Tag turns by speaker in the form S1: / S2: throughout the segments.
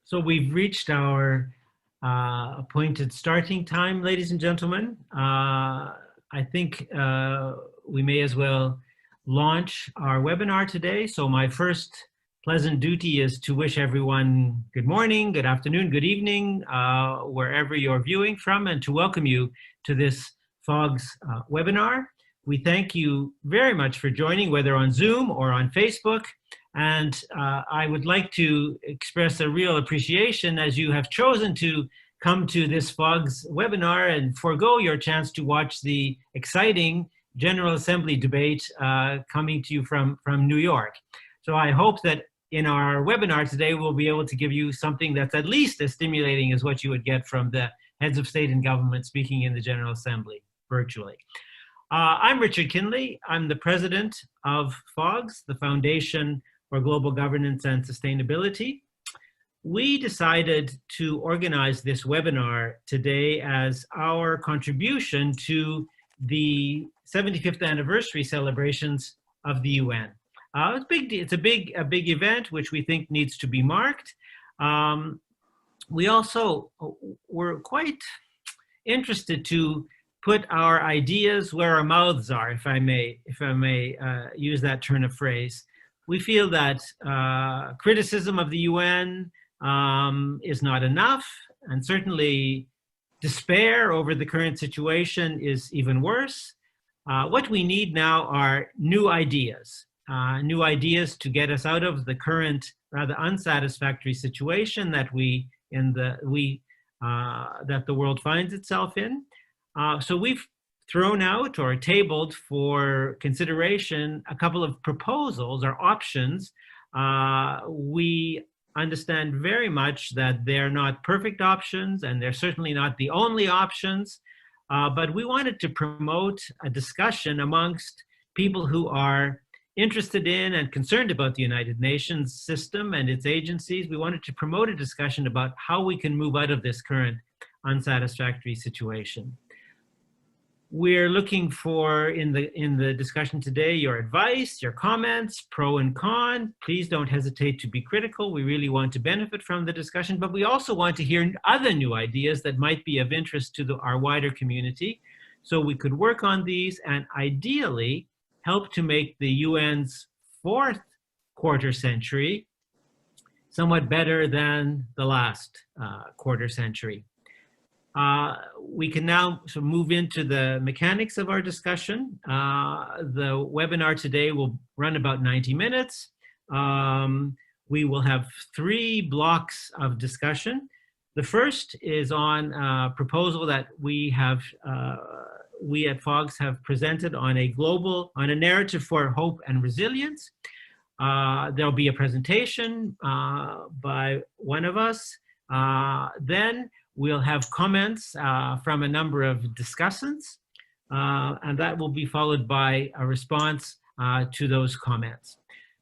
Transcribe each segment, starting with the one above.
S1: So we've reached our appointed starting time, ladies and gentlemen. I think we may as well launch our webinar today. So my first pleasant duty is to wish everyone good morning, good afternoon, good evening, wherever you're viewing from, and to welcome you to this FOGS webinar. We thank you very much for joining, whether on Zoom or on Facebook. And I would like to express a real appreciation as you have chosen to come to this FOGS webinar and forego your chance to watch the exciting General Assembly debate coming to you from New York. So I hope that in our webinar today, we'll be able to give you something that's at least as stimulating as what you would get from the heads of state and government speaking in the General Assembly virtually. I'm Richard Kinley. I'm the president of FOGS, the Foundation for Global Governance and Sustainability. We decided to organize this webinar today as our contribution to the 75th anniversary celebrations of the UN. It's a big event which we think needs to be marked. We also were quite interested to put our ideas where our mouths are, if I may use that turn of phrase. We feel that criticism of the UN is not enough, and certainly despair over the current situation is even worse. What we need now are new ideas to get us out of the current rather unsatisfactory situation that that the world finds itself in. So we've thrown out or tabled for consideration a couple of proposals or options. We understand very much that they're not perfect options, and they're certainly not the only options, but we wanted to promote a discussion amongst people who are interested in and concerned about the United Nations system and its agencies. We wanted to promote a discussion about how we can move out of this current unsatisfactory situation. We're looking for, in the discussion today, your advice, your comments, pro and con. Please don't hesitate to be critical. We really want to benefit from the discussion, but we also want to hear other new ideas that might be of interest to our wider community. So we could work on these and ideally help to make the UN's fourth quarter century somewhat better than the last quarter century. We can now sort of move into the mechanics of our discussion. The webinar today will run about 90 minutes. We will have 3 blocks of discussion. The first is on a proposal that we at FOGS have presented on a narrative for hope and resilience. There'll be a presentation by one of us. Then we'll have comments from a number of discussants, and that will be followed by a response to those comments.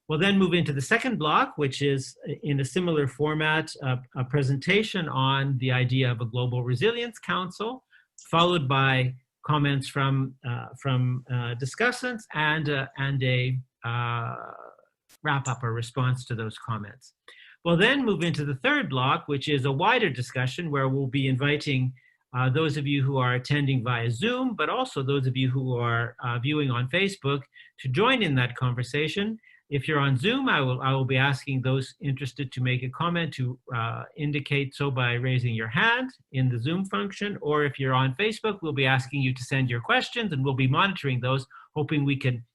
S1: We'll then move into the second block, which is in a similar format, a presentation on the idea of a Global Resilience Council, followed by comments from discussants and a wrap-up or response to those comments. We'll then move into the third block, which is a wider discussion where we'll be inviting those of you who are attending via Zoom, but also those of you who are viewing on Facebook to join in that conversation. If you're on Zoom, I will be asking those interested to make a comment to indicate so by raising your hand in the Zoom function, or if you're on Facebook, we'll be asking you to send your questions, and we'll be monitoring those, hoping we can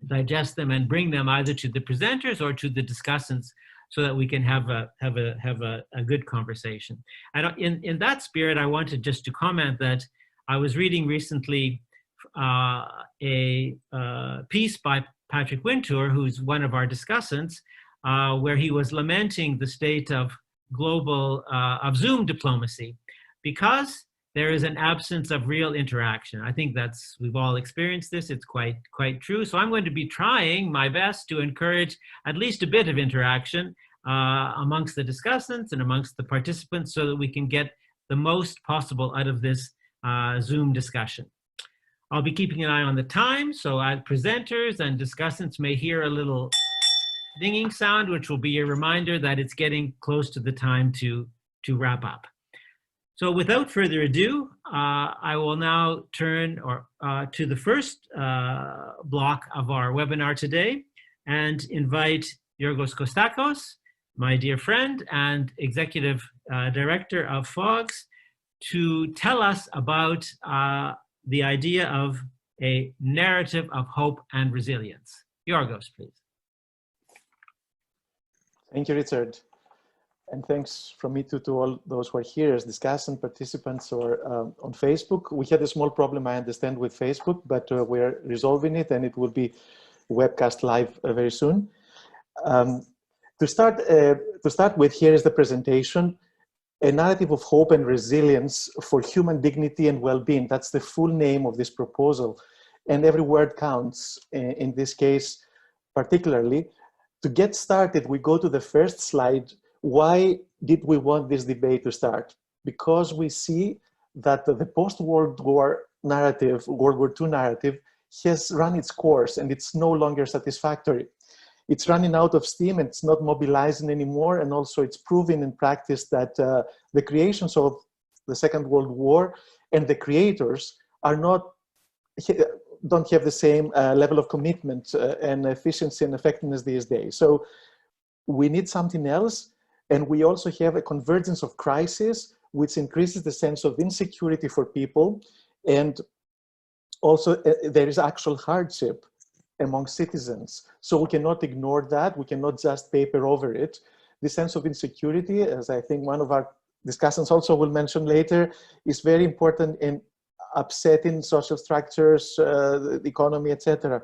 S1: digest them and bring them either to the presenters or to the discussants, so that we can have a good conversation. And in that spirit, I wanted just to comment that I was reading recently a piece by Patrick Wintour, who's one of our discussants, where he was lamenting the state of of Zoom diplomacy, because there is an absence of real interaction. I think we've all experienced this. It's quite true. So I'm going to be trying my best to encourage at least a bit of interaction amongst the discussants and amongst the participants, so that we can get the most possible out of this Zoom discussion. I'll be keeping an eye on the time, so presenters and discussants may hear a little dinging sound, which will be a reminder that it's getting close to the time to wrap up. So without further ado, I will now turn to the first block of our webinar today and invite Yorgos Kostakos, my dear friend and executive director of FOGS, to tell us about the idea of a narrative of hope and resilience. Yorgos, please.
S2: Thank you, Richard. And thanks from me to all those who are here as discussant participants or on Facebook. We had a small problem, I understand, with Facebook, but we're resolving it and it will be webcast live very soon. To start with, here is the presentation, a narrative of hope and resilience for human dignity and well-being. That's the full name of this proposal. And every word counts in this case, particularly. To get started, we go to the first slide. Why did we want this debate to start? Because we see that the post-World War narrative, World War II narrative, has run its course and it's no longer satisfactory. It's running out of steam and it's not mobilizing anymore. And also it's proven in practice that the creations of the Second World War and the creators don't have the same level of commitment and efficiency and effectiveness these days. So we need something else. And we also have a convergence of crisis, which increases the sense of insecurity for people. And also there is actual hardship among citizens. So we cannot ignore that. We cannot just paper over it. The sense of insecurity, as I think one of our discussants also will mention later, is very important in upsetting social structures, the economy, etc.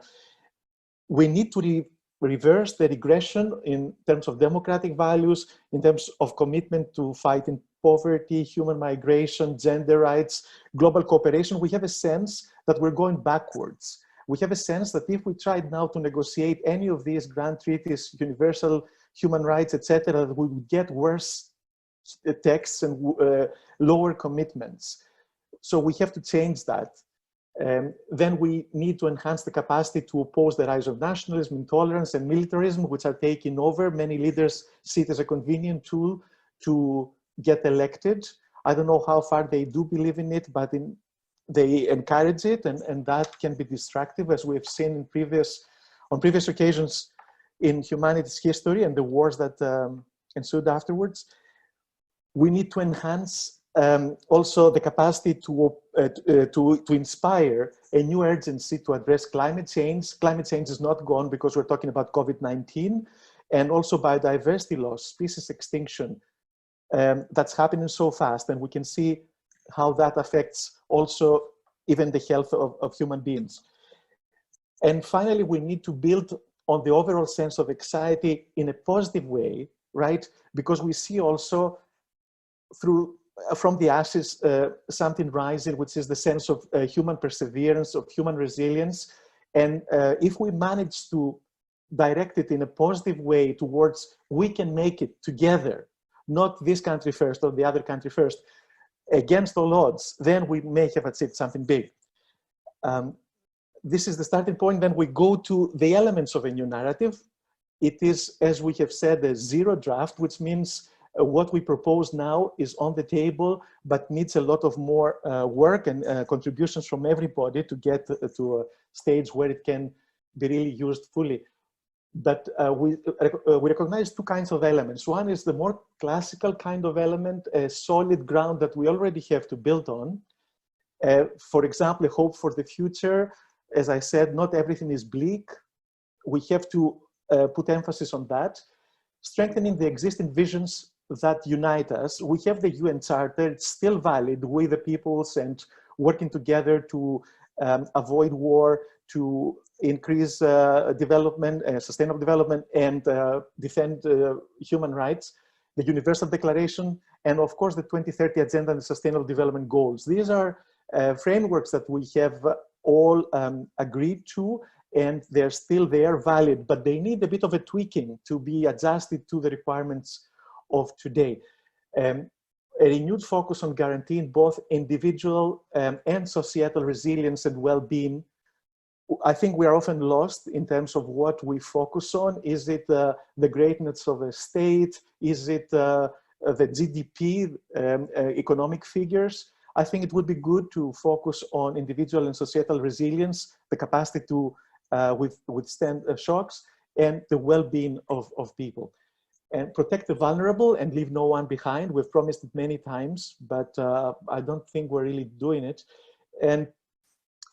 S2: We need to reverse the regression in terms of democratic values, in terms of commitment to fighting poverty, human migration, gender rights, global cooperation. We have a sense that we're going backwards. We have a sense that if we tried now to negotiate any of these grand treaties, universal human rights, etc., we would get worse texts and lower commitments. So we have to change that. Then we need to enhance the capacity to oppose the rise of nationalism, intolerance, and militarism, which are taking over. Many leaders see it as a convenient tool to get elected. I don't know how far they do believe in it, but they encourage it, and that can be destructive, as we have seen on previous occasions in humanity's history and the wars that ensued afterwards. We need to enhance also the capacity to inspire a new urgency to address climate change. Climate change is not gone because we're talking about COVID-19, and also biodiversity loss, species extinction. That's happening so fast, and we can see how that affects also even the health of human beings. And finally, we need to build on the overall sense of anxiety in a positive way, right? Because we see also from the ashes something rising, which is the sense of human perseverance, of human resilience. And if we manage to direct it in a positive way towards we can make it together, not this country first or the other country first, against all odds, then we may have achieved something big. This is the starting point. Then we go to the elements of a new narrative. It is, as we have said, a zero draft, which means what we propose now is on the table, but needs a lot of more work and contributions from everybody to get to a stage where it can be really used fully. But we recognize two kinds of elements. One is the more classical kind of element, a solid ground that we already have to build on. For example, hope for the future. As I said, not everything is bleak. We have to put emphasis on that. Strengthening the existing visions that unite us. We have the UN Charter, it's still valid, we the peoples, and working together to avoid war, to increase development, sustainable development, and defend human rights, the Universal Declaration, and of course the 2030 Agenda and the Sustainable Development Goals. These are frameworks that we have all agreed to, and they're still there, valid, but they need a bit of a tweaking to be adjusted to the requirements of today. A renewed focus on guaranteeing both individual and societal resilience and well-being I think we are often lost in terms of what we focus on. Is it the greatness of a state? Is it the GDP, economic figures? I think it would be good to focus on individual and societal resilience, the capacity to withstand shocks, and the well-being of people. And protect the vulnerable and leave no one behind. We've promised it many times, but I don't think we're really doing it. And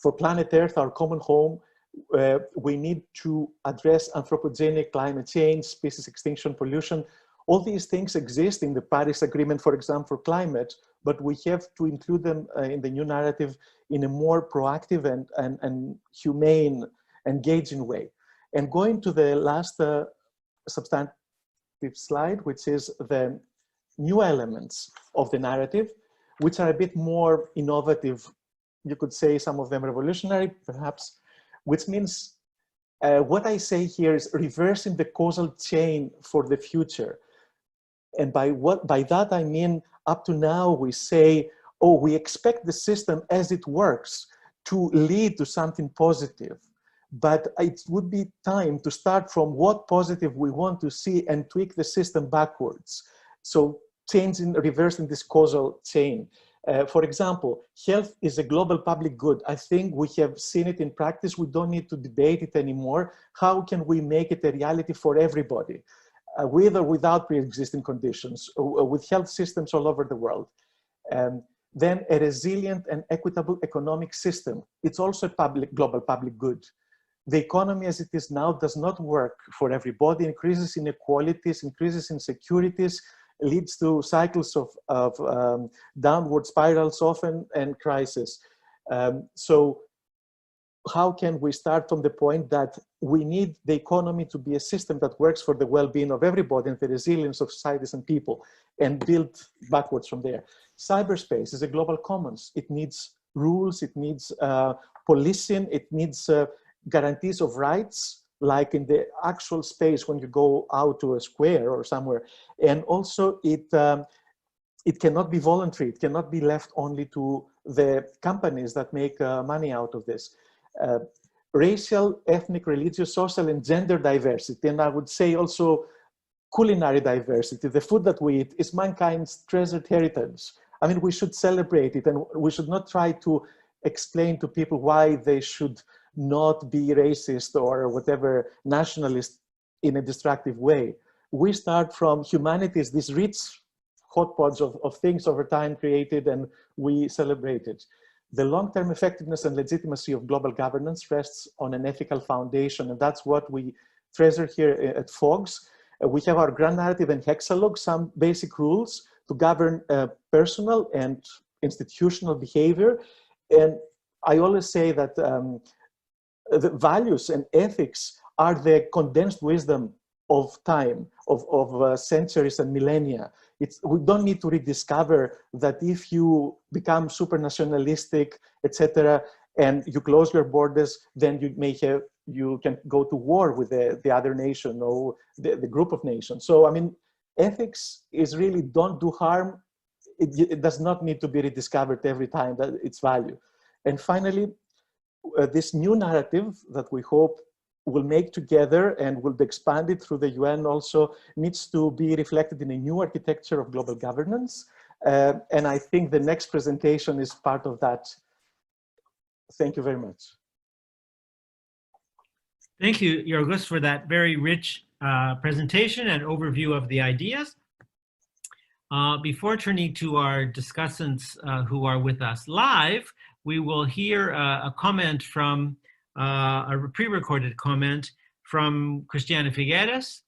S2: for planet Earth, our common home, we need to address anthropogenic climate change, species extinction, pollution. All these things exist in the Paris Agreement, for example, for climate, but we have to include them in the new narrative in a more proactive and humane, engaging way. And going to the last substantive slide, which is the new elements of the narrative, which are a bit more innovative. You could say some of them revolutionary, perhaps, which means what I say here is reversing the causal chain for the future. And by that I mean, up to now we say, oh, we expect the system as it works to lead to something positive. But it would be time to start from what positive we want to see and tweak the system backwards. So changing, reversing this causal chain. For example, health is a global public good. I think we have seen it in practice. We don't need to debate it anymore. How can we make it a reality for everybody, with or without pre-existing conditions, with health systems all over the world? Then a resilient and equitable economic system. It's also a global public good. The economy as it is now does not work for everybody, increases inequalities, increases insecurities, leads to cycles of downward spirals often and crisis. So how can we start from the point that we need the economy to be a system that works for the well-being of everybody and the resilience of societies and people, and build backwards from there? Cyberspace is a global commons. It needs rules, it needs policing, it needs guarantees of rights, like in the actual space when you go out to a square or somewhere. And also it cannot be voluntary. It cannot be left only to the companies that make money out of this. Racial, ethnic, religious, social, and gender diversity, and I would say also culinary diversity. The food that we eat is mankind's treasured heritage. I mean, we should celebrate it, and we should not try to explain to people why they should not be racist or whatever, nationalist in a destructive way. We start from humanities, these rich hotpots of things over time created, and we celebrate it. The long-term effectiveness and legitimacy of global governance rests on an ethical foundation, and that's what we treasure here at FOGS. We have our grand narrative and hexalog, some basic rules to govern personal and institutional behavior. And I always say that the values and ethics are the condensed wisdom of time, of centuries and millennia. We don't need to rediscover that if you become super nationalistic, etc., and you close your borders, then you can go to war with the other nation or the group of nations. So, I mean, ethics is really don't do harm. It does not need to be rediscovered every time that its value. And finally, this new narrative that we hope will make together and will be expanded through the UN also needs to be reflected in a new architecture of global governance. And I think the next presentation is part of that. Thank you very much.
S1: Thank you, Yorgos, for that very rich presentation and overview of the ideas. Before turning to our discussants who are with us live, we will hear a comment from a pre-recorded comment from Cristiana Figueres,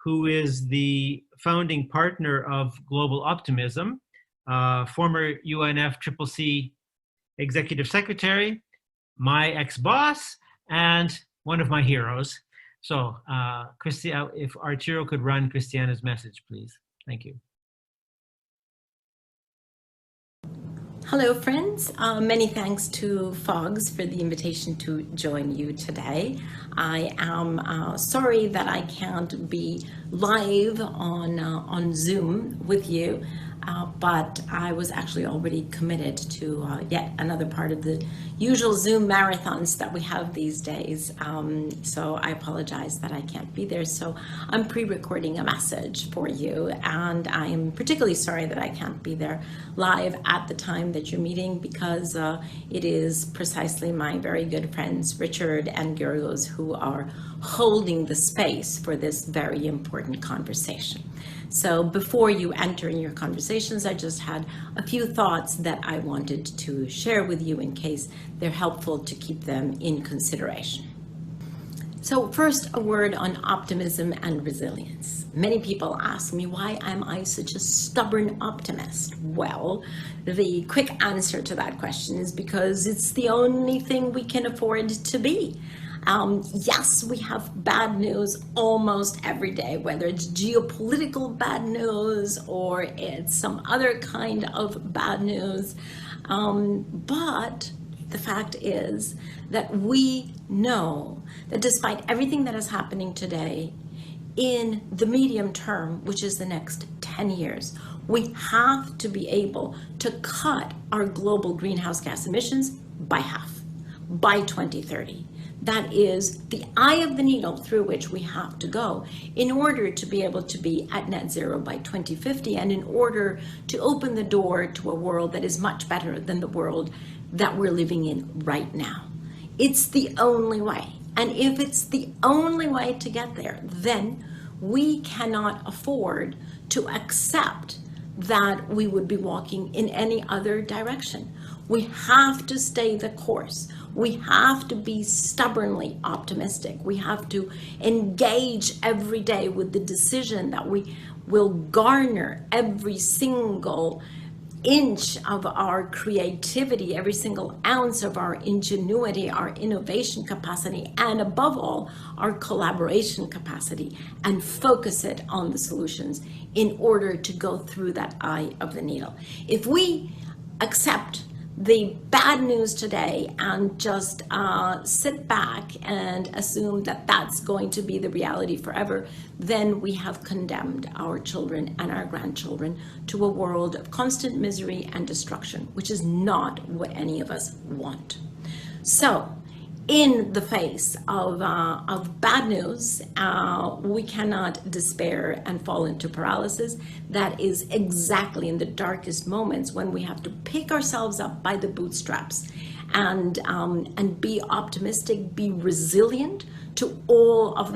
S1: who is the founding partner of Global Optimism, former UNFCCC Executive Secretary, my ex-boss, and one of my heroes. So, if Arturo could run Cristiana's message, please. Thank you.
S3: Hello, friends. Many thanks to FOGS for the invitation to join you today. I am sorry that I can't be live on Zoom with you, but I was actually already committed to yet another part of the usual Zoom marathons that we have these days. So I apologize that I can't be there. So I'm pre-recording a message for you, and I am particularly sorry that I can't be there live at the time that you're meeting, because it is precisely my very good friends Richard and Giorgos who are holding the space for this very important conversation. So before you enter in your conversations, I just had a few thoughts that I wanted to share with you in case they're helpful to keep them in consideration. So first, a word on optimism and resilience. Many people ask me, why am I such a stubborn optimist? Well, the quick answer to that question is because it's the only thing we can afford to be. Yes, we have bad news almost every day, whether it's geopolitical bad news or it's some other kind of bad news. But the fact is that we know that despite everything that is happening today, in the medium term, which is the next 10 years, we have to be able to cut our global greenhouse gas emissions by half by 2030. That is the eye of the needle through which we have to go in order to be able to be at net zero by 2050, and in order to open the door to a world that is much better than the world that we're living in right now. It's the only way. And if it's the only way to get there, then we cannot afford to accept that we would be walking in any other direction. We have to stay the course. We have to be stubbornly optimistic. We have to engage every day with the decision that we will garner every single inch of our creativity, every single ounce of our ingenuity, our innovation capacity, and above all, our collaboration capacity, and focus it on the solutions in order to go through that eye of the needle. If we accept the bad news today and just sit back and assume that that's going to be the reality forever, then we have condemned our children and our grandchildren to a world of constant misery and destruction, which is not what any of us want. So in the face of bad news, we cannot despair and fall into paralysis. That is exactly in the darkest moments when we have to pick ourselves up by the bootstraps and be optimistic, be resilient to all of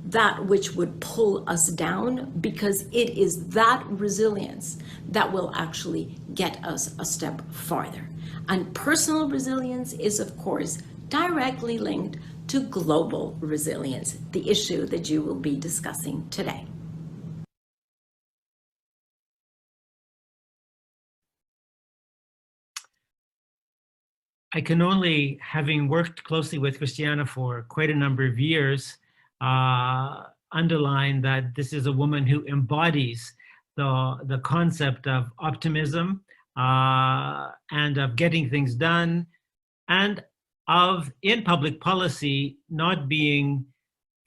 S3: that which would pull us down, because it is that resilience that will actually get us a step farther. And personal resilience is, of course, directly linked to global resilience, the issue that you will be discussing today.
S1: I can only, having worked closely with Christiana for quite a number of years, underline that this is a woman who embodies the concept of optimism and of getting things done, and of, in public policy, not being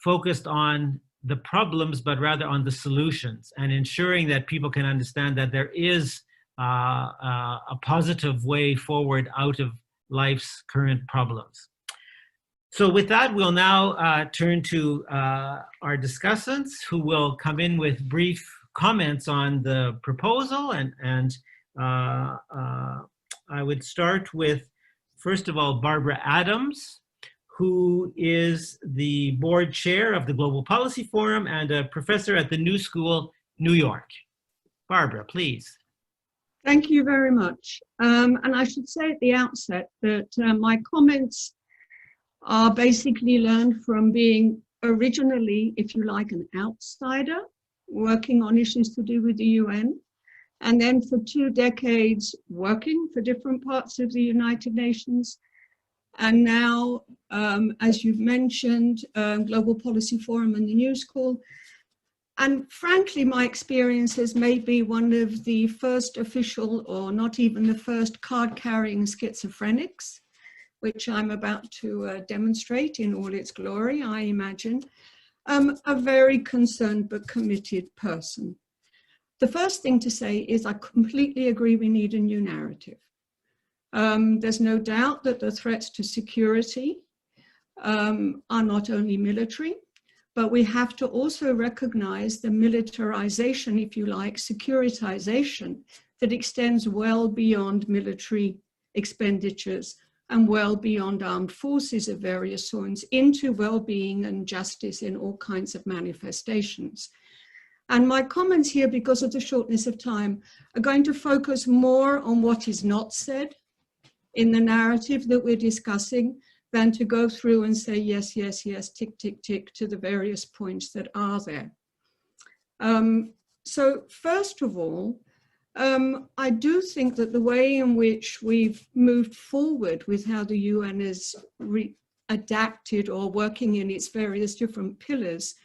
S1: focused on the problems, but rather on the solutions, and ensuring that people can understand that there is a positive way forward out of life's current problems. So with that, we'll now turn to our discussants, who will come in with brief comments on the proposal. And I would start with, first of all, Barbara Adams, who is the board chair of the Global Policy Forum and a professor at the New School, New York. Barbara, please.
S4: Thank you very much. And I should say at the outset that my comments are basically learned from being originally, if you like, an outsider working on issues to do with the UN, and then for 2 decades working for different parts of the United Nations. And now, as you've mentioned, Global Policy Forum and the New School. And frankly, my experiences may be one of the first official, or not even the first, card-carrying schizophrenics, which I'm about to demonstrate in all its glory, I imagine. A very concerned but committed person. The first thing to say is I completely agree we need a new narrative. There's no doubt that the threats to security are not only military, but we have to also recognize the militarization, if you like, securitization that extends well beyond military expenditures and well beyond armed forces of various sorts into well-being and justice in all kinds of manifestations. And my comments here, because of the shortness of time, are going to focus more on what is not said in the narrative that we're discussing than to go through and say, yes, yes, yes, tick, tick, tick, to the various points that are there. So first of all, I do think that the way in which we've moved forward with how the UN has adapted or working in its various different pillars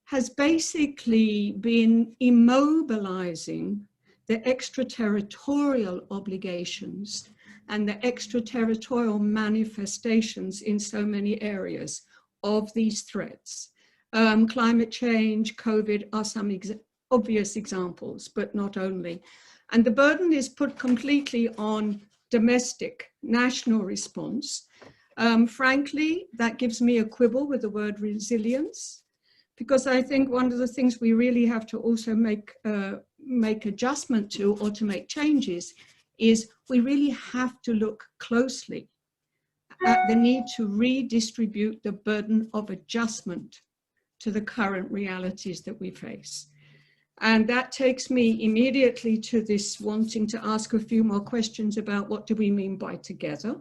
S4: has basically been immobilizing the extraterritorial obligations and the extraterritorial manifestations in so many areas of these threats. Climate change, COVID are some obvious examples, but not only. And the burden is put completely on domestic, national response. Frankly, that gives me a quibble with the word resilience, because I think one of the things we really have to also make adjustment to, or to make changes, is we really have to look closely at the need to redistribute the burden of adjustment to the current realities that we face. And that takes me immediately to this wanting to ask a few more questions about what do we mean by together.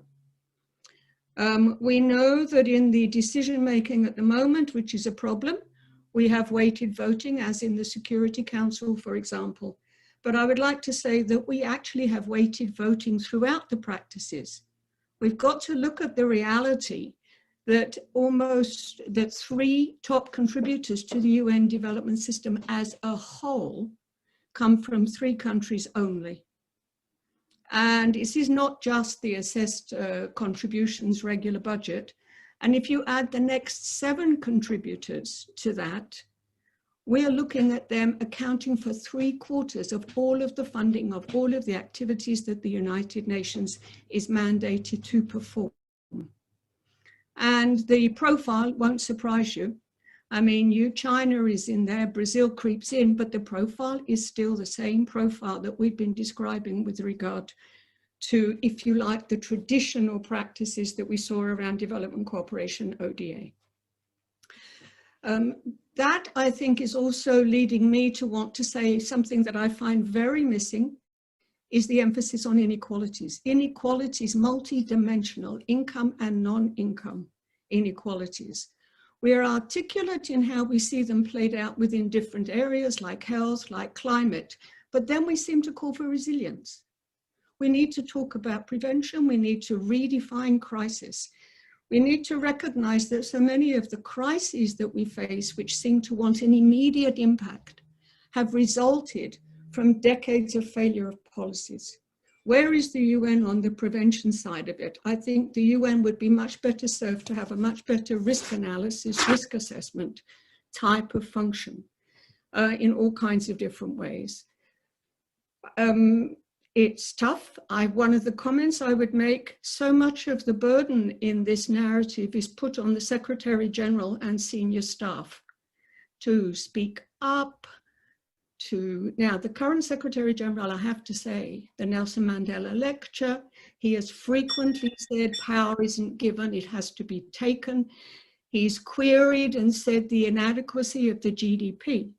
S4: We know that in the decision making at the moment, which is a problem, we have weighted voting, as in the Security Council, for example. But I would like to say that we actually have weighted voting throughout the practices. We've got to look at the reality that that 3 top contributors to the UN development system as a whole come from 3 countries only. And this is not just the assessed contributions regular budget. And if you add the next 7 contributors to that, we are looking at them accounting for 3/4 of all of the funding of all of the activities that the United Nations is mandated to perform. And the profile won't surprise you. I mean, China is in there, Brazil creeps in, but the profile is still the same profile that we've been describing with regard to, if you like, the traditional practices that we saw around development cooperation, ODA. That, I think, is also leading me to want to say something that I find very missing, is the emphasis on inequalities. Inequalities, multi-dimensional, income and non-income inequalities. We are articulate in how we see them played out within different areas like health, like climate, but then we seem to call for resilience. We need to talk about prevention. We need to redefine crisis. We need to recognize that so many of the crises that we face, which seem to want an immediate impact, have resulted from decades of failure of policies. Where is the UN on the prevention side of it? I think the UN would be much better served to have a much better risk analysis, risk assessment type of function in all kinds of different ways. It's tough. One of the comments I would make, so much of the burden in this narrative is put on the Secretary General and senior staff to speak up. Now, the current Secretary General, I have to say, the Nelson Mandela lecture, he has frequently said power isn't given, it has to be taken. He's queried and said the inadequacy of the GDP.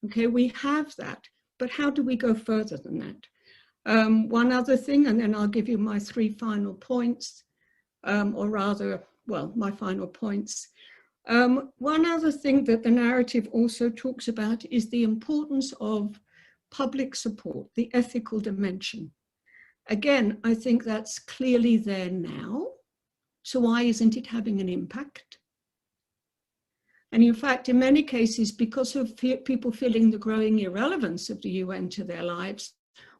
S4: Okay, we have that, but how do we go further than that? One other thing, and then I'll give you my 3 final points, or rather, well, my final points. One other thing that the narrative also talks about is the importance of public support, the ethical dimension. Again, I think that's clearly there now. So why isn't it having an impact? And in fact, in many cases, because of people feeling the growing irrelevance of the UN to their lives,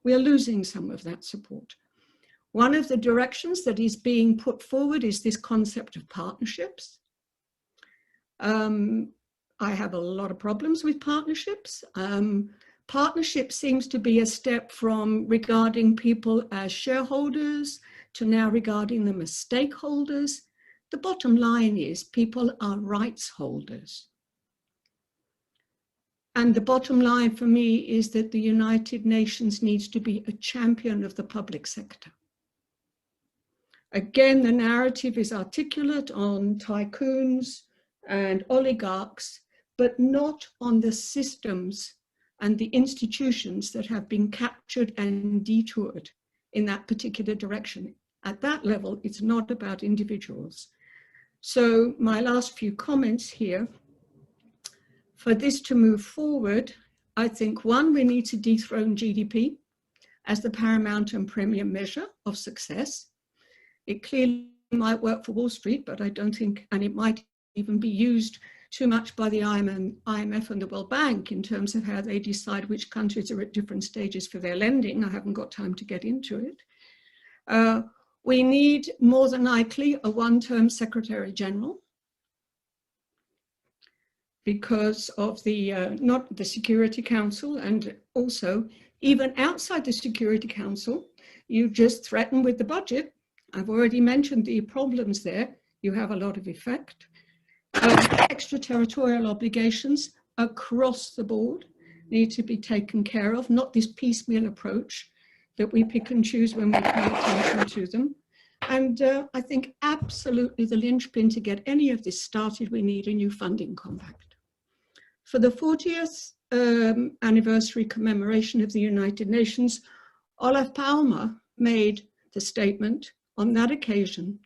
S4: we are losing some of that support. One of the directions that is being put forward is this concept of partnerships. I have a lot of problems with partnerships. Partnership seems to be a step from regarding people as shareholders to now regarding them as stakeholders. The bottom line is people are rights holders. And the bottom line for me is that the United Nations needs to be a champion of the public sector. Again, the narrative is articulate on tycoons and oligarchs, but not on the systems and the institutions that have been captured and detoured in that particular direction. At that level, it's not about individuals. So my last few comments here, for this to move forward, I think, one, we need to dethrone GDP as the paramount and premier measure of success. It clearly might work for Wall Street, but I don't think, and it might even be used too much by the IMF and the World Bank in terms of how they decide which countries are at different stages for their lending. I haven't got time to get into it. We need more than likely a one-term Secretary General, because of the not the Security Council, and also even outside the Security Council, you just threaten with the budget. I've already mentioned the problems there. You have a lot of effect. Extraterritorial obligations across the board need to be taken care of, not this piecemeal approach that we pick and choose when we pay attention to them. And I think absolutely the linchpin to get any of this started, we need a new funding compact. For the 40th anniversary commemoration of the United Nations, Olof Palme made the statement on that occasion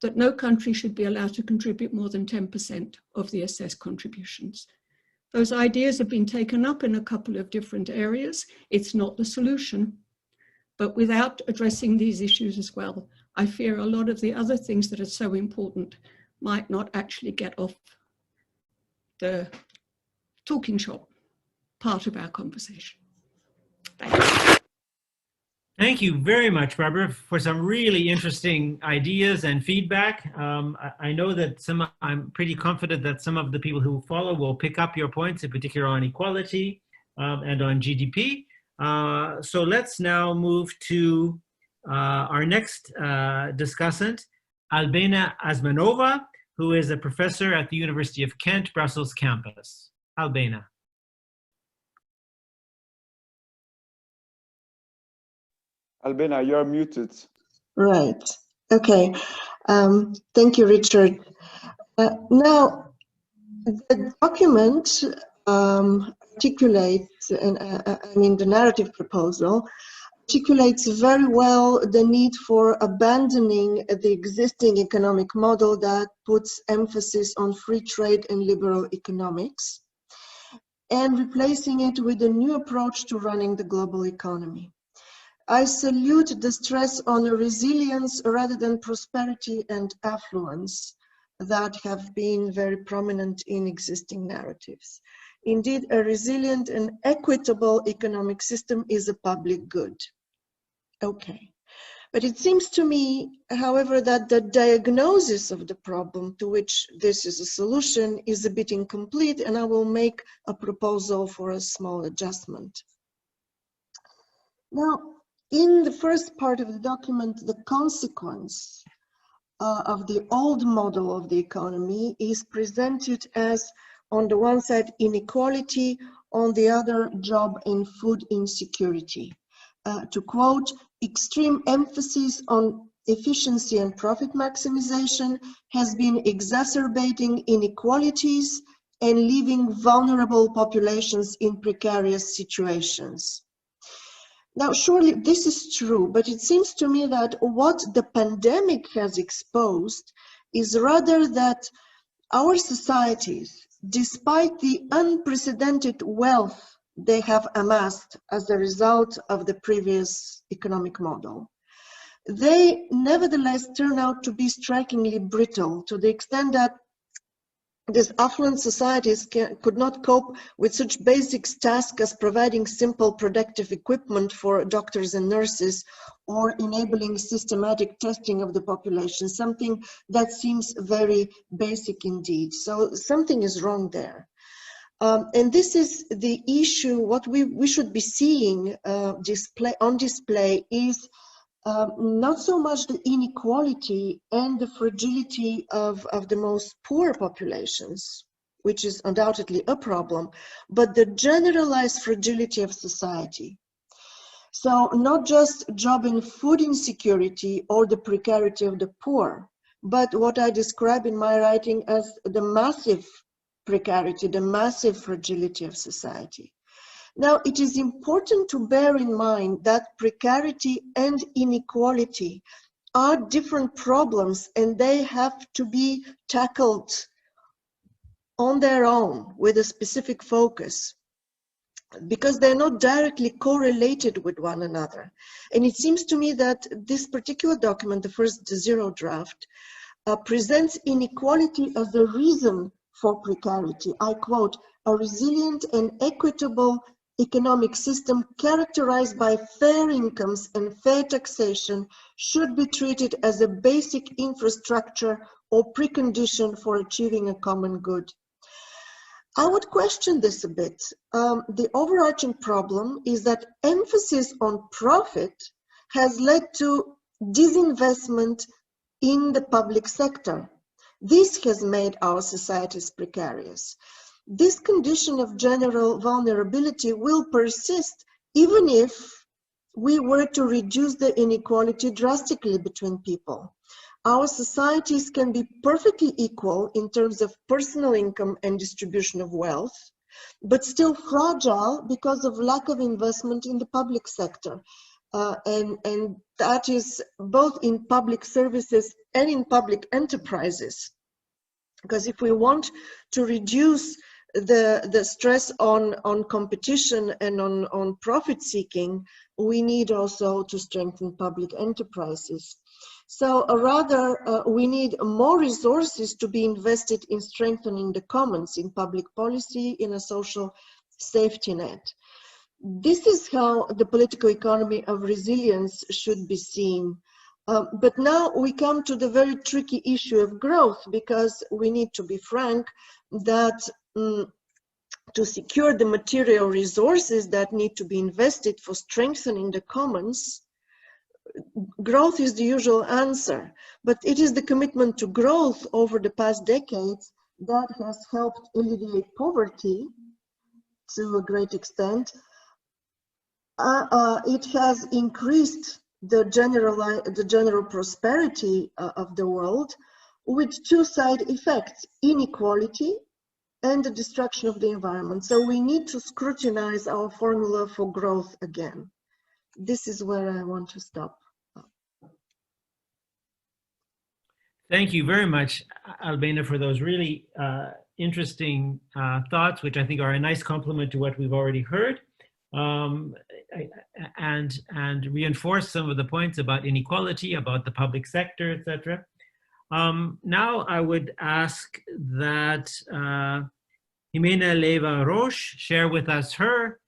S4: that no country should be allowed to contribute more than 10% of the assessed contributions. Those ideas have been taken up in a couple of different areas. It's not the solution, but without addressing these issues as well, I fear a lot of the other things that are so important might not actually get off the talking shop part of our conversation. Thank you.
S1: Thank you very much, Barbara, for some really interesting ideas and feedback. I know that I'm pretty confident that some of the people who follow will pick up your points, in particular on equality and on GDP. So let's now move to our next discussant, Albena Asmanova, who is a professor at the University of Kent, Brussels campus. Albena.
S5: Albena, you're muted.
S6: Right. Okay. Thank you, Richard. Now, the document articulates, the narrative proposal articulates very well the need for abandoning the existing economic model that puts emphasis on free trade and liberal economics, and replacing it with a new approach to running the global economy. I salute the stress on resilience rather than prosperity and affluence that have been very prominent in existing narratives. Indeed, a resilient and equitable economic system is a public good. Okay. But it seems to me, however, that the diagnosis of the problem to which this is a solution is a bit incomplete, and I will make a proposal for a small adjustment. Now, in the first part of the document, the consequence of the old model of the economy is presented as, on the one side, inequality, on the other, job and food insecurity. To quote, extreme emphasis on efficiency and profit maximization has been exacerbating inequalities and leaving vulnerable populations in precarious situations. Now, surely this is true, but it seems to me that what the pandemic has exposed is rather that our societies, despite the unprecedented wealth they have amassed as a result of the previous economic model, they nevertheless turn out to be strikingly brittle, to the extent that these affluent societies could not cope with such basic tasks as providing simple productive equipment for doctors and nurses, or enabling systematic testing of the population, something that seems very basic indeed. So something is wrong there. And this is the issue. What we should be seeing on display is not so much the inequality and the fragility of the most poor populations, which is undoubtedly a problem, but the generalized fragility of society. So not just job and food insecurity or the precarity of the poor, but what I describe in my writing as the massive precarity, the massive fragility of society. Now, it is important to bear in mind that precarity and inequality are different problems, and they have to be tackled on their own with a specific focus, because they're not directly correlated with one another. And it seems to me that this particular document, the first zero draft, presents inequality as a reason for precarity. I quote, "A resilient and equitable economic system characterized by fair incomes and fair taxation should be treated as a basic infrastructure or precondition for achieving a common good." I would question this a bit. The overarching problem is that emphasis on profit has led to disinvestment in the public sector. This has made our societies precarious. This condition of general vulnerability will persist even if we were to reduce the inequality drastically between people. Our societies can be perfectly equal in terms of personal income and distribution of wealth, but still fragile because of lack of investment in the public sector. And that is both in public services and in public enterprises. Because if we want to reduce the stress on competition and on profit seeking, we need also to strengthen public enterprises. So rather, we need more resources to be invested in strengthening the commons, in public policy, in a social safety net. This is how the political economy of resilience should be seen. But now we come to the very tricky issue of growth, because we need to be frank that to secure the material resources that need to be invested for strengthening the commons, growth is the usual answer, but it is the commitment to growth over the past decades that has helped alleviate poverty to a great extent. It has increased the general prosperity of the world, with two side effects: inequality and the destruction of the environment. So we need to scrutinize our formula for growth again. This is where I want to stop.
S1: Thank you very much, Albena, for those really interesting thoughts, which I think are a nice complement to what we've already heard, and reinforce some of the points about inequality, about the public sector, etc. Now I would ask that Jimena Leyva-Roche share with us her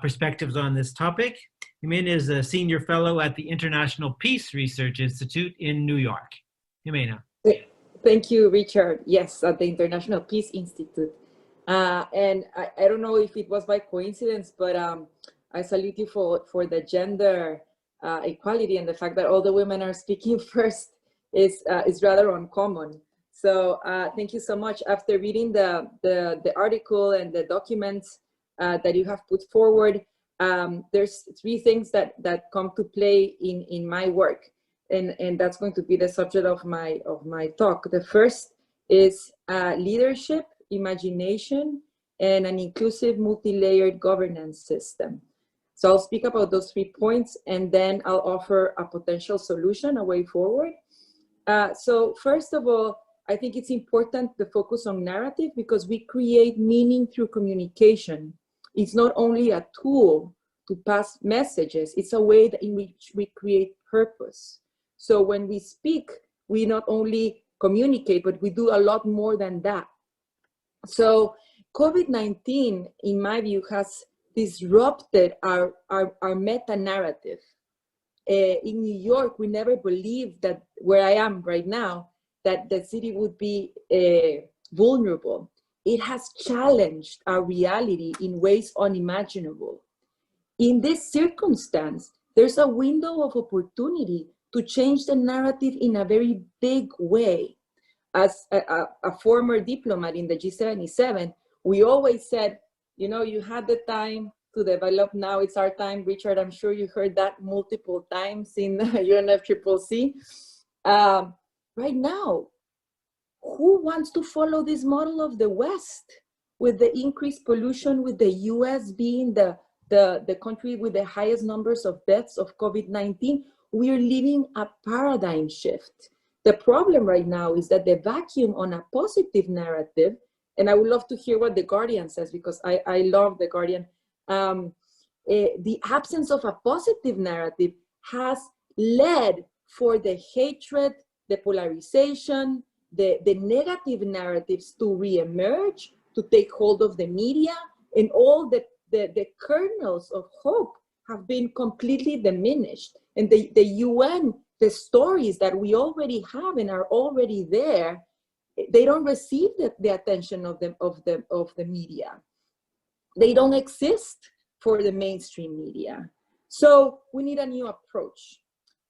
S1: perspectives on this topic. Jimena is a senior fellow at the International Peace Research Institute in New York. Jimena.
S7: Thank you, Richard. Yes, at the International Peace Institute. And I don't know if it was by coincidence, but I salute you for the gender equality, and the fact that all the women are speaking first is rather uncommon. So thank you so much. After reading the article and the documents that you have put forward, there's three things that come to play in my work. And that's going to be the subject of my talk. The first is leadership, imagination, and an inclusive multi-layered governance system. So I'll speak about those 3 points, and then I'll offer a potential solution, a way forward. So first of all, I think it's important to focus on narrative, because we create meaning through communication. It's not only a tool to pass messages, it's a way in which we create purpose. So when we speak, we not only communicate, but we do a lot more than that. So COVID-19, in my view, has disrupted our meta-narrative. In New York, we never believed that, where I am right now, that the city would be vulnerable. it has challenged our reality in ways unimaginable. In this circumstance, there's a window of opportunity to change the narrative in a very big way. As a former diplomat in the G77, we always said, you know, you had the time to develop, now it's our time. Richard, I'm sure you heard that multiple times in UNFCCC. Right now, who wants to follow this model of the West with the increased pollution, with the US being the country with the highest numbers of deaths of COVID-19? We are living a paradigm shift. The problem right now is that the vacuum on a positive narrative, and I would love to hear what The Guardian says, because I love The Guardian. The absence of a positive narrative has led for the hatred, the polarization, the negative narratives to reemerge, to take hold of the media, and all the kernels of hope have been completely diminished. And the UN, the stories that we already have and are already there, they don't receive the attention of the media. They don't exist for the mainstream media. So we need a new approach.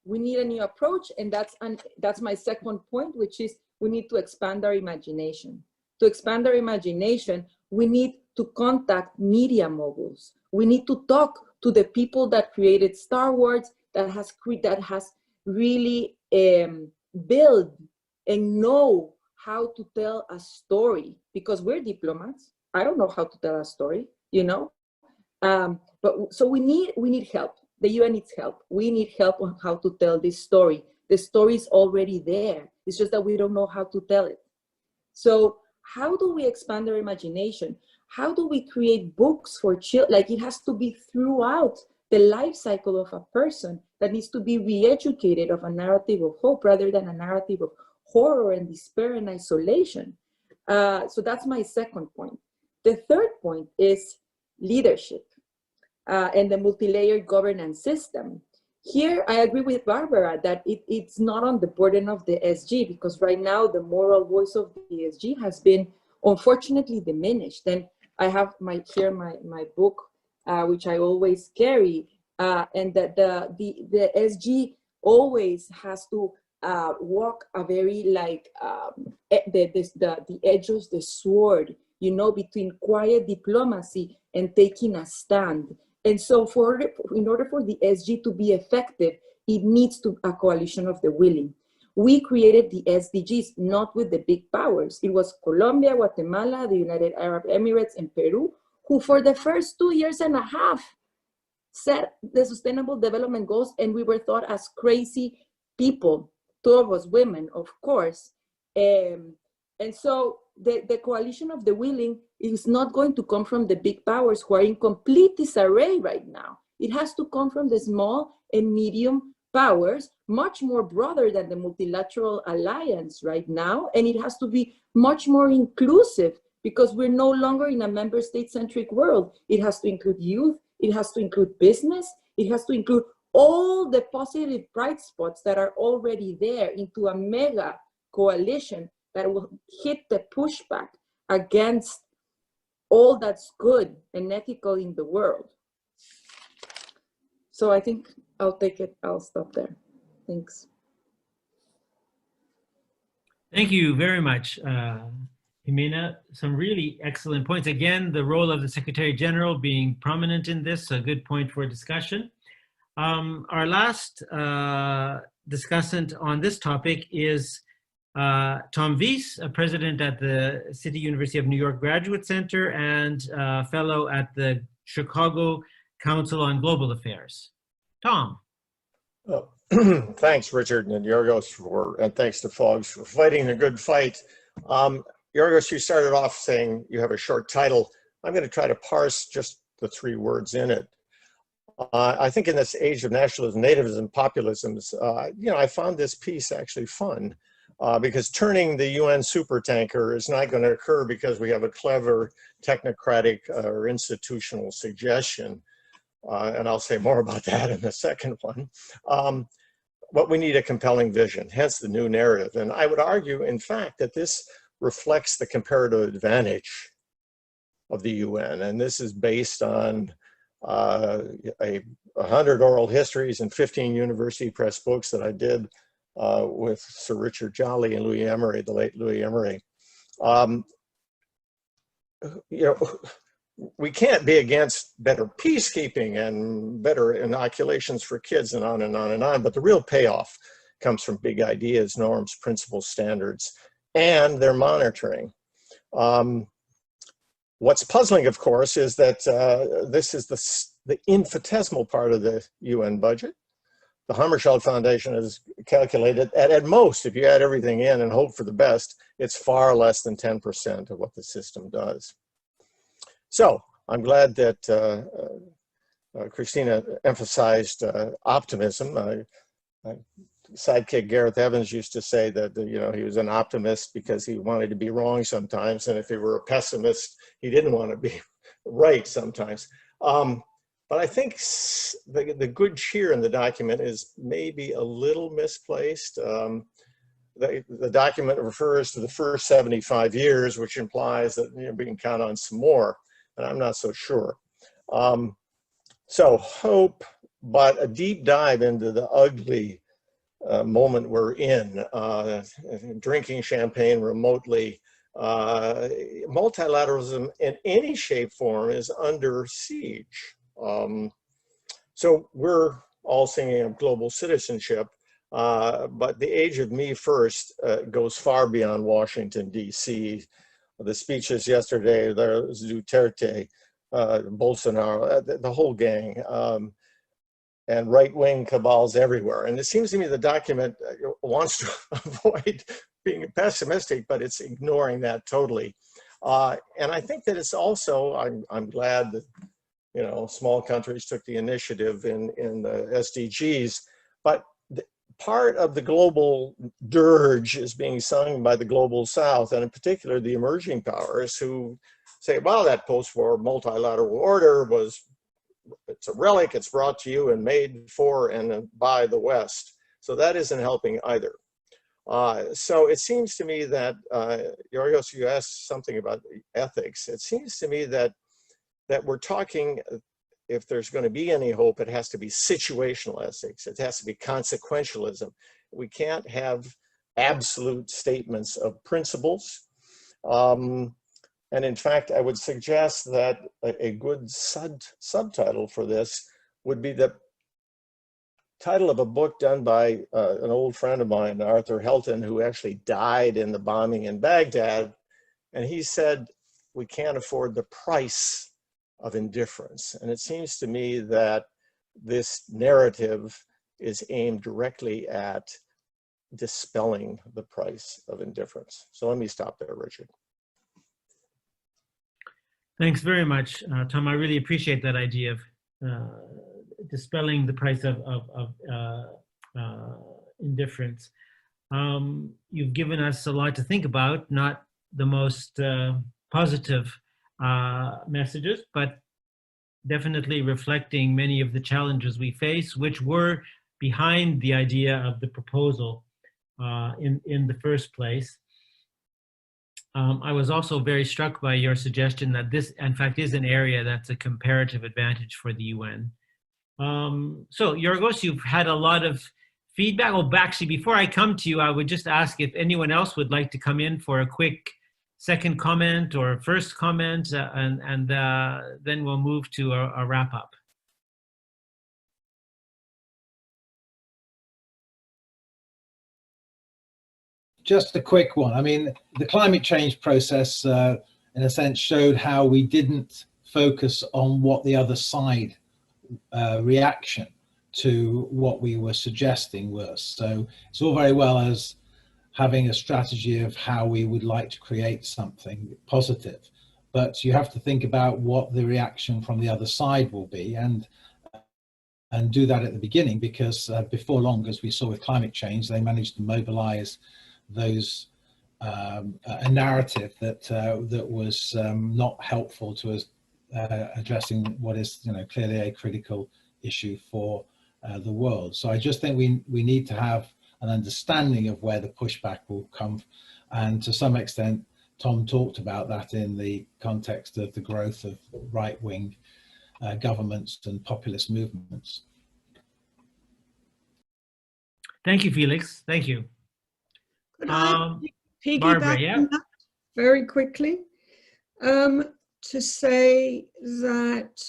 S7: We need a new approach, and that's my second point, which is we need to expand our imagination. To expand our imagination, we need to contact media moguls. We need to talk to the people that created Star Wars, that has really built and know how to tell a story, because we're diplomats. I don't know how to tell a story, you know? But so we need help. The UN needs help. We need help on how to tell this story. The story is already there. It's just that we don't know how to tell it. So how do we expand our imagination? How do we create books for children? Like, it has to be throughout the life cycle of a person that needs to be re-educated of a narrative of hope rather than a narrative of horror and despair and isolation. So that's my second point. The third point is leadership and the multi-layered governance system. Here, I agree with Barbara that it's not on the burden of the SG, because right now the moral voice of the SG has been unfortunately diminished. And I have my book, which I always carry, and that the SG always has to walk a very the edge of the sword, you know, between quiet diplomacy and taking a stand. And so in order for the SG to be effective, it needs a coalition of the willing. We created the SDGs not with the big powers. It was Colombia, Guatemala, the United Arab Emirates, and Peru, who for the first 2.5 years set the Sustainable Development Goals, and we were thought as crazy people, 2 of us women, of course. And so the coalition of the willing is not going to come from the big powers who are in complete disarray right now. It has to come from the small and medium powers, much more broader than the multilateral alliance right now. And it has to be much more inclusive, because we're no longer in a member state-centric world. It has to include youth, it has to include business, it has to include all the positive bright spots that are already there into a mega coalition that will hit the pushback against all that's good and ethical in the world. So I think I'll stop there. Thanks.
S1: Thank you very much, Jimena. Some really excellent points. Again, the role of the Secretary General being prominent in this, a good point for discussion. Our last discussant on this topic is Tom Wies, a president at the City University of New York Graduate Center and fellow at the Chicago Council on Global Affairs. Tom.
S8: Oh, thanks, Richard and Yorgos, and thanks to Fogs for fighting a good fight. Yorgos, you started off saying you have a short title. I'm going to try to parse just the 3 words in it. I think in this age of nationalism, nativism, populisms, I found this piece actually fun. Because turning the UN supertanker is not going to occur because we have a clever technocratic or institutional suggestion. And I'll say more about that in the second one. But we need a compelling vision, hence the new narrative. And I would argue, in fact, that this reflects the comparative advantage of the UN. And this is based on 100 oral histories and 15 university press books that I did with Sir Richard Jolly and Louis Emery, the late Louis Emery. You know, we can't be against better peacekeeping and better inoculations for kids and on and on and on, but the real payoff comes from big ideas, norms, principles, standards, and their monitoring. What's puzzling, of course, is that this is the infinitesimal part of the UN budget. The Hammarskjöld Foundation has calculated that at most, if you add everything in and hope for the best, it's far less than 10% of what the system does. So I'm glad that Christina emphasized optimism. Sidekick Gareth Evans used to say that he was an optimist because he wanted to be wrong sometimes, and if he were a pessimist, he didn't want to be right sometimes. But I think the good cheer in the document is maybe a little misplaced. The document refers to the first 75 years, which implies that we can count on some more, and I'm not so sure. So hope, but a deep dive into the ugly moment we're in, drinking champagne remotely, multilateralism in any shape, form is under siege. So we're all singing of global citizenship, but the age of me first goes far beyond Washington, D.C. The speeches yesterday, there was Duterte, Bolsonaro, the whole gang, and right-wing cabals everywhere. And it seems to me the document wants to avoid being pessimistic, but it's ignoring that totally. And I think that it's also, I'm glad that small countries took the initiative in the SDGs, but part of the global dirge is being sung by the global South, and in particular the emerging powers, who say, well, that post-war multilateral order it's a relic, it's brought to you and made for and by the West. So that isn't helping either. So it seems to me that, Yorgos, you asked something about ethics. It seems to me that we're talking, if there's going to be any hope, it has to be situational ethics. It has to be consequentialism. We can't have absolute statements of principles. And in fact, I would suggest that a good subtitle for this would be the title of a book done by an old friend of mine, Arthur Helton, who actually died in the bombing in Baghdad. And he said, we can't afford the price of indifference. And it seems to me that this narrative is aimed directly at dispelling the price of indifference. So let me stop there, Richard.
S1: Thanks very much, Tom. I really appreciate that idea of dispelling the price of indifference. You've given us a lot to think about, not the most positive messages, but definitely reflecting many of the challenges we face, which were behind the idea of the proposal in the first place. I was also very struck by your suggestion that this, in fact, is an area that's a comparative advantage for the UN. So, Yorgos, you've had a lot of feedback. Oh, actually, before I come to you, I would just ask if anyone else would like to come in for a quick second comment or first comment, and then we'll move to a wrap-up.
S9: Just a quick one. I mean, the climate change process, in a sense, showed how we didn't focus on what the other side reaction to what we were suggesting was. So it's all very well as having a strategy of how we would like to create something positive, but you have to think about what the reaction from the other side will be, and do that at the beginning, because before long, as we saw with climate change, they managed to mobilize those a narrative that was not helpful to us addressing what is clearly a critical issue for the world. So I just think we need to have an understanding of where the pushback will come, and to some extent Tom talked about that in the context of the growth of right-wing governments and populist movements.
S1: Thank you, Felix. Thank you.
S4: Could I piggyback
S1: Barbara, yeah.
S4: on that very quickly? To say that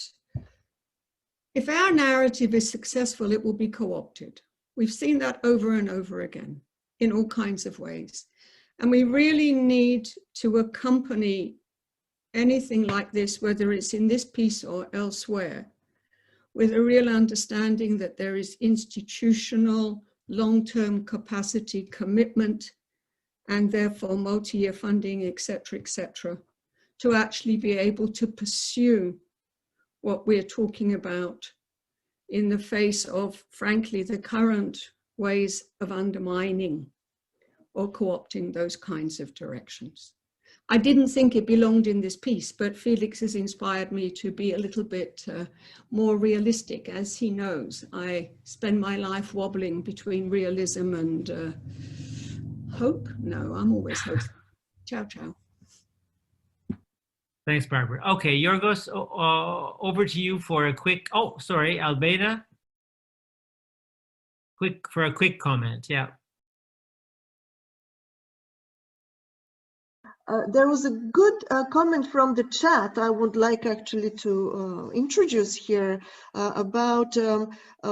S4: if our narrative is successful, it will be co-opted. We've seen that over and over again in all kinds of ways. And we really need to accompany anything like this, whether it's in this piece or elsewhere, with a real understanding that there is institutional, long-term capacity commitment, and therefore multi-year funding, et cetera, to actually be able to pursue what we're talking about in the face of, frankly, the current ways of undermining or co-opting those kinds of directions. I didn't think it belonged in this piece, but Felix has inspired me to be a little bit more realistic. As he knows, I spend my life wobbling between realism and hope. No, I'm always hopeful. Ciao, ciao.
S1: Thanks, Barbara. Okay, Yorgos, over to you for a quick, oh, sorry, Albeda. For a quick comment, yeah.
S6: There was a good comment from the chat I would like actually to introduce here about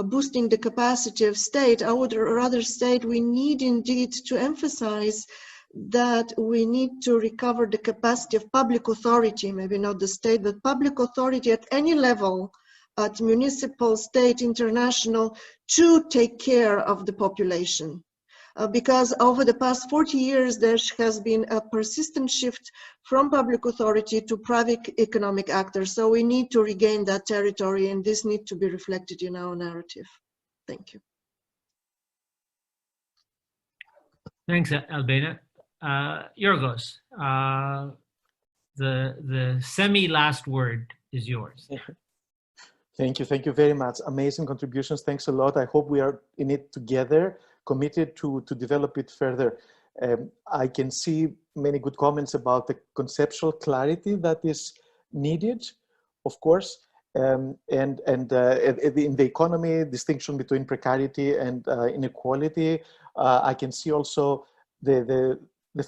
S6: boosting the capacity of state. I would rather state we need indeed to emphasize that we need to recover the capacity of public authority, maybe not the state, but public authority at any level, at municipal, state, international, to take care of the population. Because over the past 40 years, there has been a persistent shift from public authority to private economic actors. So we need to regain that territory, and this needs to be reflected in our narrative. Thank you.
S1: Thanks, Albeda. Yorgos, the semi-last word is yours.
S2: Thank you very much. Amazing contributions. Thanks a lot. I hope we are in it together, committed to develop it further. I can see many good comments about the conceptual clarity that is needed, of course, and in the economy, distinction between precarity and inequality. I can see also the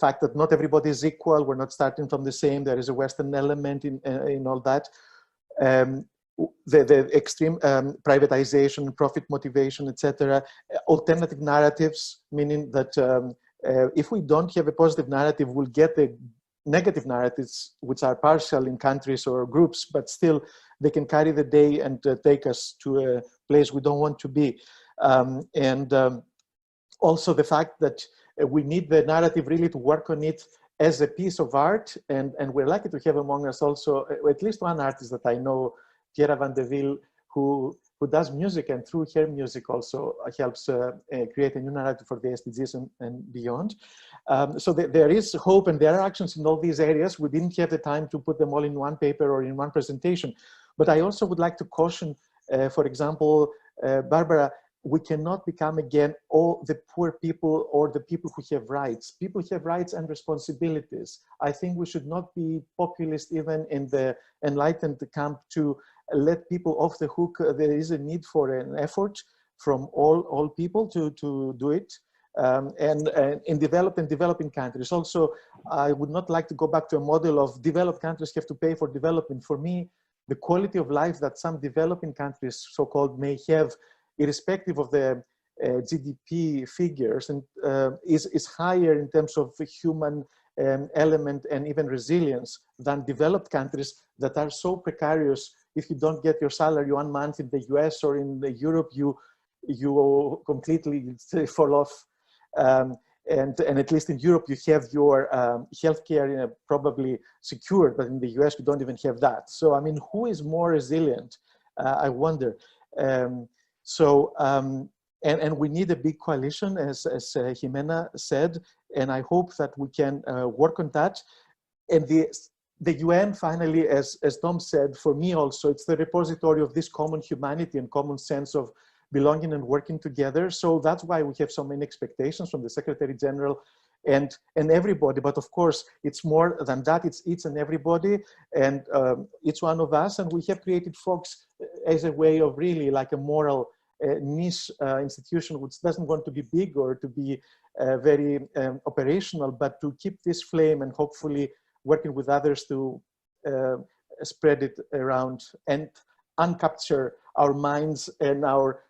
S2: fact that not everybody is equal. We're not starting from the same. There is a Western element in all that. The extreme privatization, profit motivation, etc. Alternative narratives, meaning that if we don't have a positive narrative, we'll get the negative narratives, which are partial in countries or groups, but still they can carry the day and take us to a place we don't want to be. Also the fact that we need the narrative really to work on it as a piece of art, and we're lucky to have among us also at least one artist that I know, Kiera van de Ville, who does music, and through her music also helps create a new narrative for the SDGs and beyond. So there is hope, and there are actions in all these areas. We didn't have the time to put them all in one paper or in one presentation. But I also would like to caution, for example, Barbara, we cannot become again all the poor people or the people who have rights. People have rights and responsibilities. I think we should not be populist even in the enlightened camp to let people off the hook. There is a need for an effort from all people to do it. And in developed and developing countries. Also, I would not like to go back to a model of developed countries have to pay for development. For me, the quality of life that some developing countries, so-called, may have, irrespective of the GDP figures, and is higher in terms of human element and even resilience than developed countries that are so precarious. If you don't get your salary 1 month in the US or in Europe, you completely fall off. And at least in Europe, you have your healthcare probably secured, but in the US, you don't even have that. So, I mean, who is more resilient? I wonder. And we need a big coalition, as Jimena said, and I hope that we can work on that. And the UN, finally, as Tom said, for me also, it's the repository of this common humanity and common sense of belonging and working together. So that's why we have so many expectations from the Secretary General and everybody. But of course, it's more than that. It's each and everybody, and each one of us. And we have created FOGS as a way of really like a moral niche institution, which doesn't want to be big or to be very operational, but to keep this flame and hopefully working with others to spread it around and uncapture our minds and our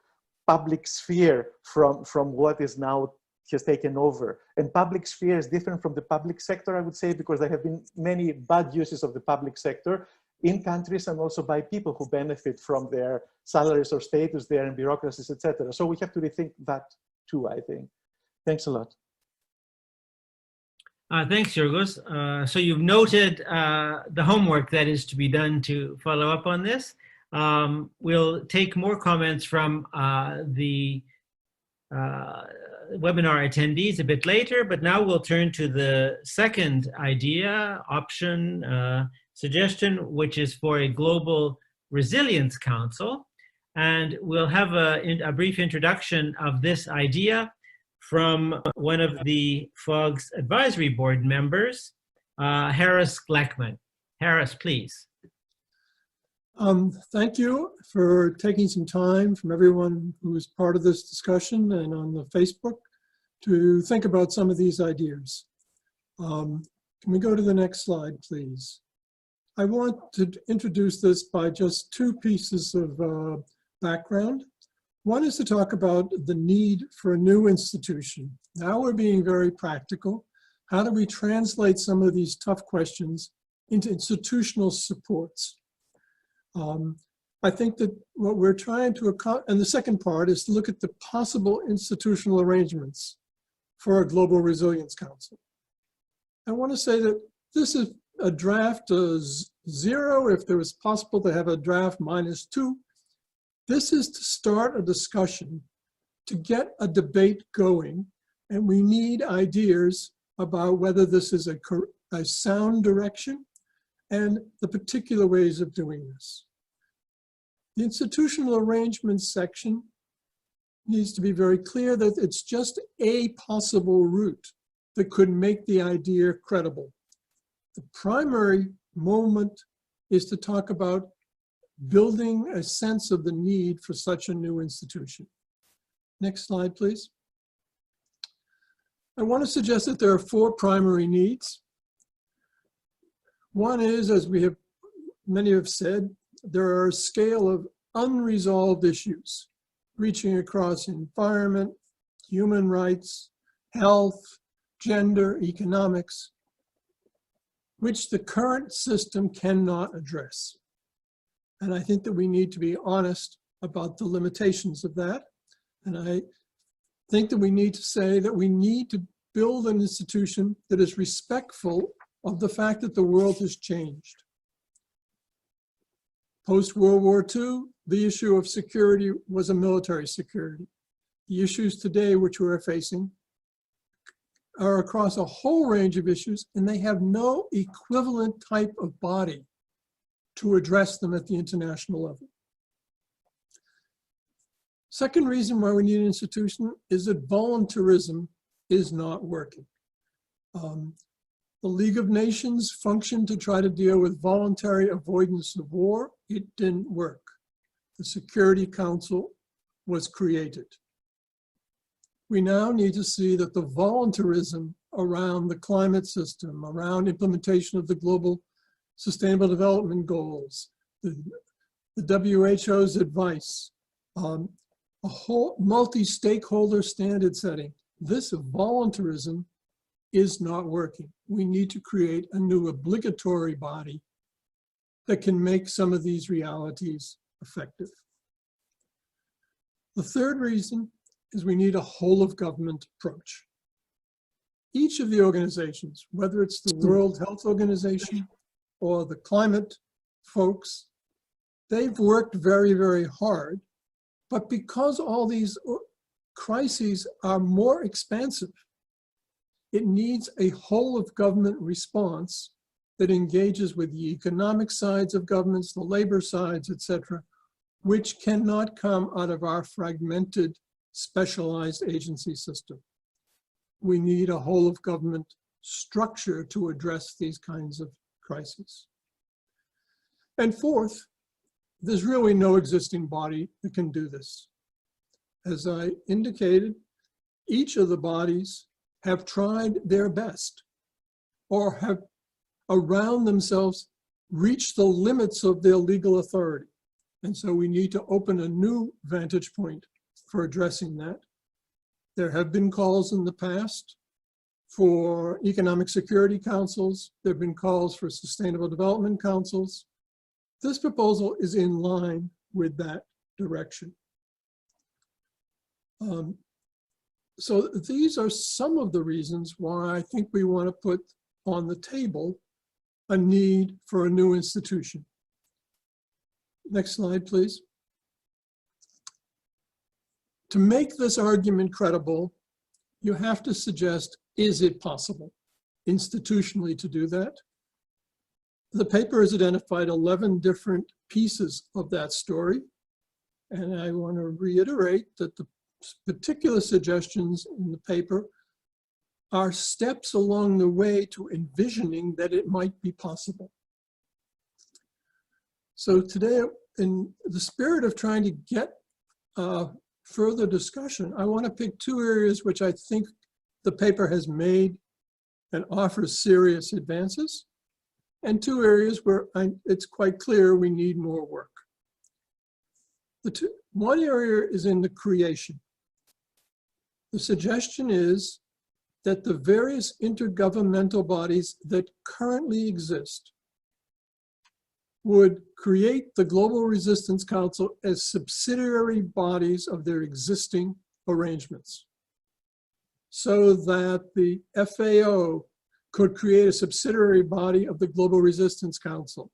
S2: public sphere from what is now has taken over. And public sphere is different from the public sector, I would say, because there have been many bad uses of the public sector in countries and also by people who benefit from their salaries or status there and bureaucracies, etc. So we have to rethink that too, I think. Thanks a lot.
S1: Thanks, Yorgos. So you've noted the homework that is to be done to follow up on this. We'll take more comments from the webinar attendees a bit later, but now we'll turn to the second idea, option, suggestion, which is for a global resilience council. And we'll have a brief introduction of this idea from one of the FOGS advisory board members, Harris Gleckman. Harris, please.
S10: Thank you for taking some time from everyone who is part of this discussion and on the Facebook to think about some of these ideas. Can we go to the next slide, please? I want to introduce this by just two pieces of background. One is to talk about the need for a new institution. Now we're being very practical. How do we translate some of these tough questions into institutional supports? I think that what we're trying to accomplish, and the second part is to look at the possible institutional arrangements for a global resilience council. I want to say that this is a draft 0, if there was possible to have a draft -2. This is to start a discussion, to get a debate going, and we need ideas about whether this is a sound direction and the particular ways of doing this. The institutional arrangements section needs to be very clear that it's just a possible route that could make the idea credible. The primary moment is to talk about building a sense of the need for such a new institution. Next slide, please. I want to suggest that there are 4 primary needs. One is, as many have said, there are a scale of unresolved issues reaching across environment, human rights, health, gender, economics, which the current system cannot address. And I think that we need to be honest about the limitations of that. And I think that we need to say that we need to build an institution that is respectful of the fact that the world has changed. Post-World War II, the issue of security was a military security. The issues today which we're facing are across a whole range of issues, and they have no equivalent type of body to address them at the international level. Second reason why we need an institution is that voluntarism is not working. The League of Nations functioned to try to deal with voluntary avoidance of war. It didn't work. The Security Council was created. We now need to see that the voluntarism around the climate system, around implementation of the global Sustainable Development Goals, the WHO's advice, a whole multi-stakeholder standard setting, this voluntarism is not working. We need to create a new obligatory body that can make some of these realities effective. The third reason is we need a whole of government approach. Each of the organizations, whether it's the World Health Organization or the climate folks, they've worked very, very hard, but because all these crises are more expansive, it needs a whole of government response that engages with the economic sides of governments, the labor sides, etc., which cannot come out of our fragmented, specialized agency system. we need a whole of government structure to address these kinds of crises. And fourth, there's really no existing body that can do this. As I indicated, each of the bodies have tried their best or have around themselves reached the limits of their legal authority. And so we need to open a new vantage point for addressing that. There have been calls in the past for economic security councils. There have been calls for sustainable development councils. This proposal is in line with that direction. So these are some of the reasons why I think we want to put on the table a need for a new institution. Next slide, please. To make this argument credible, you have to suggest, is it possible institutionally to do that? The paper has identified 11 different pieces of that story. And I want to reiterate that the particular suggestions in the paper are steps along the way to envisioning that it might be possible. So today, in the spirit of trying to get further discussion, I want to pick two areas which I think the paper has made and offers serious advances, and two areas where it's quite clear we need more work. One area is in the creation. The suggestion is that the various intergovernmental bodies that currently exist would create the Global Resistance Council as subsidiary bodies of their existing arrangements, so that the FAO could create a subsidiary body of the Global Resistance Council.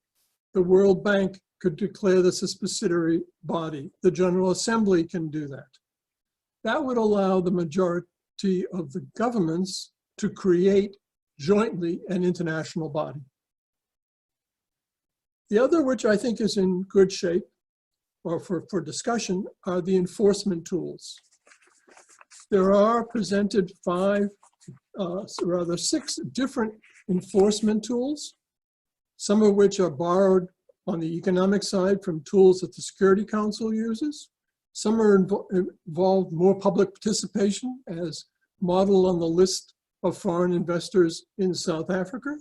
S10: The World Bank could declare this a subsidiary body. The General Assembly can do that. That would allow the majority of the governments to create jointly an international body. The other, which I think is in good shape, or for discussion, are the enforcement tools. There are presented six different enforcement tools, some of which are borrowed on the economic side from tools that the Security Council uses. Some are involved more public participation, as modeled on the list of foreign investors in South Africa.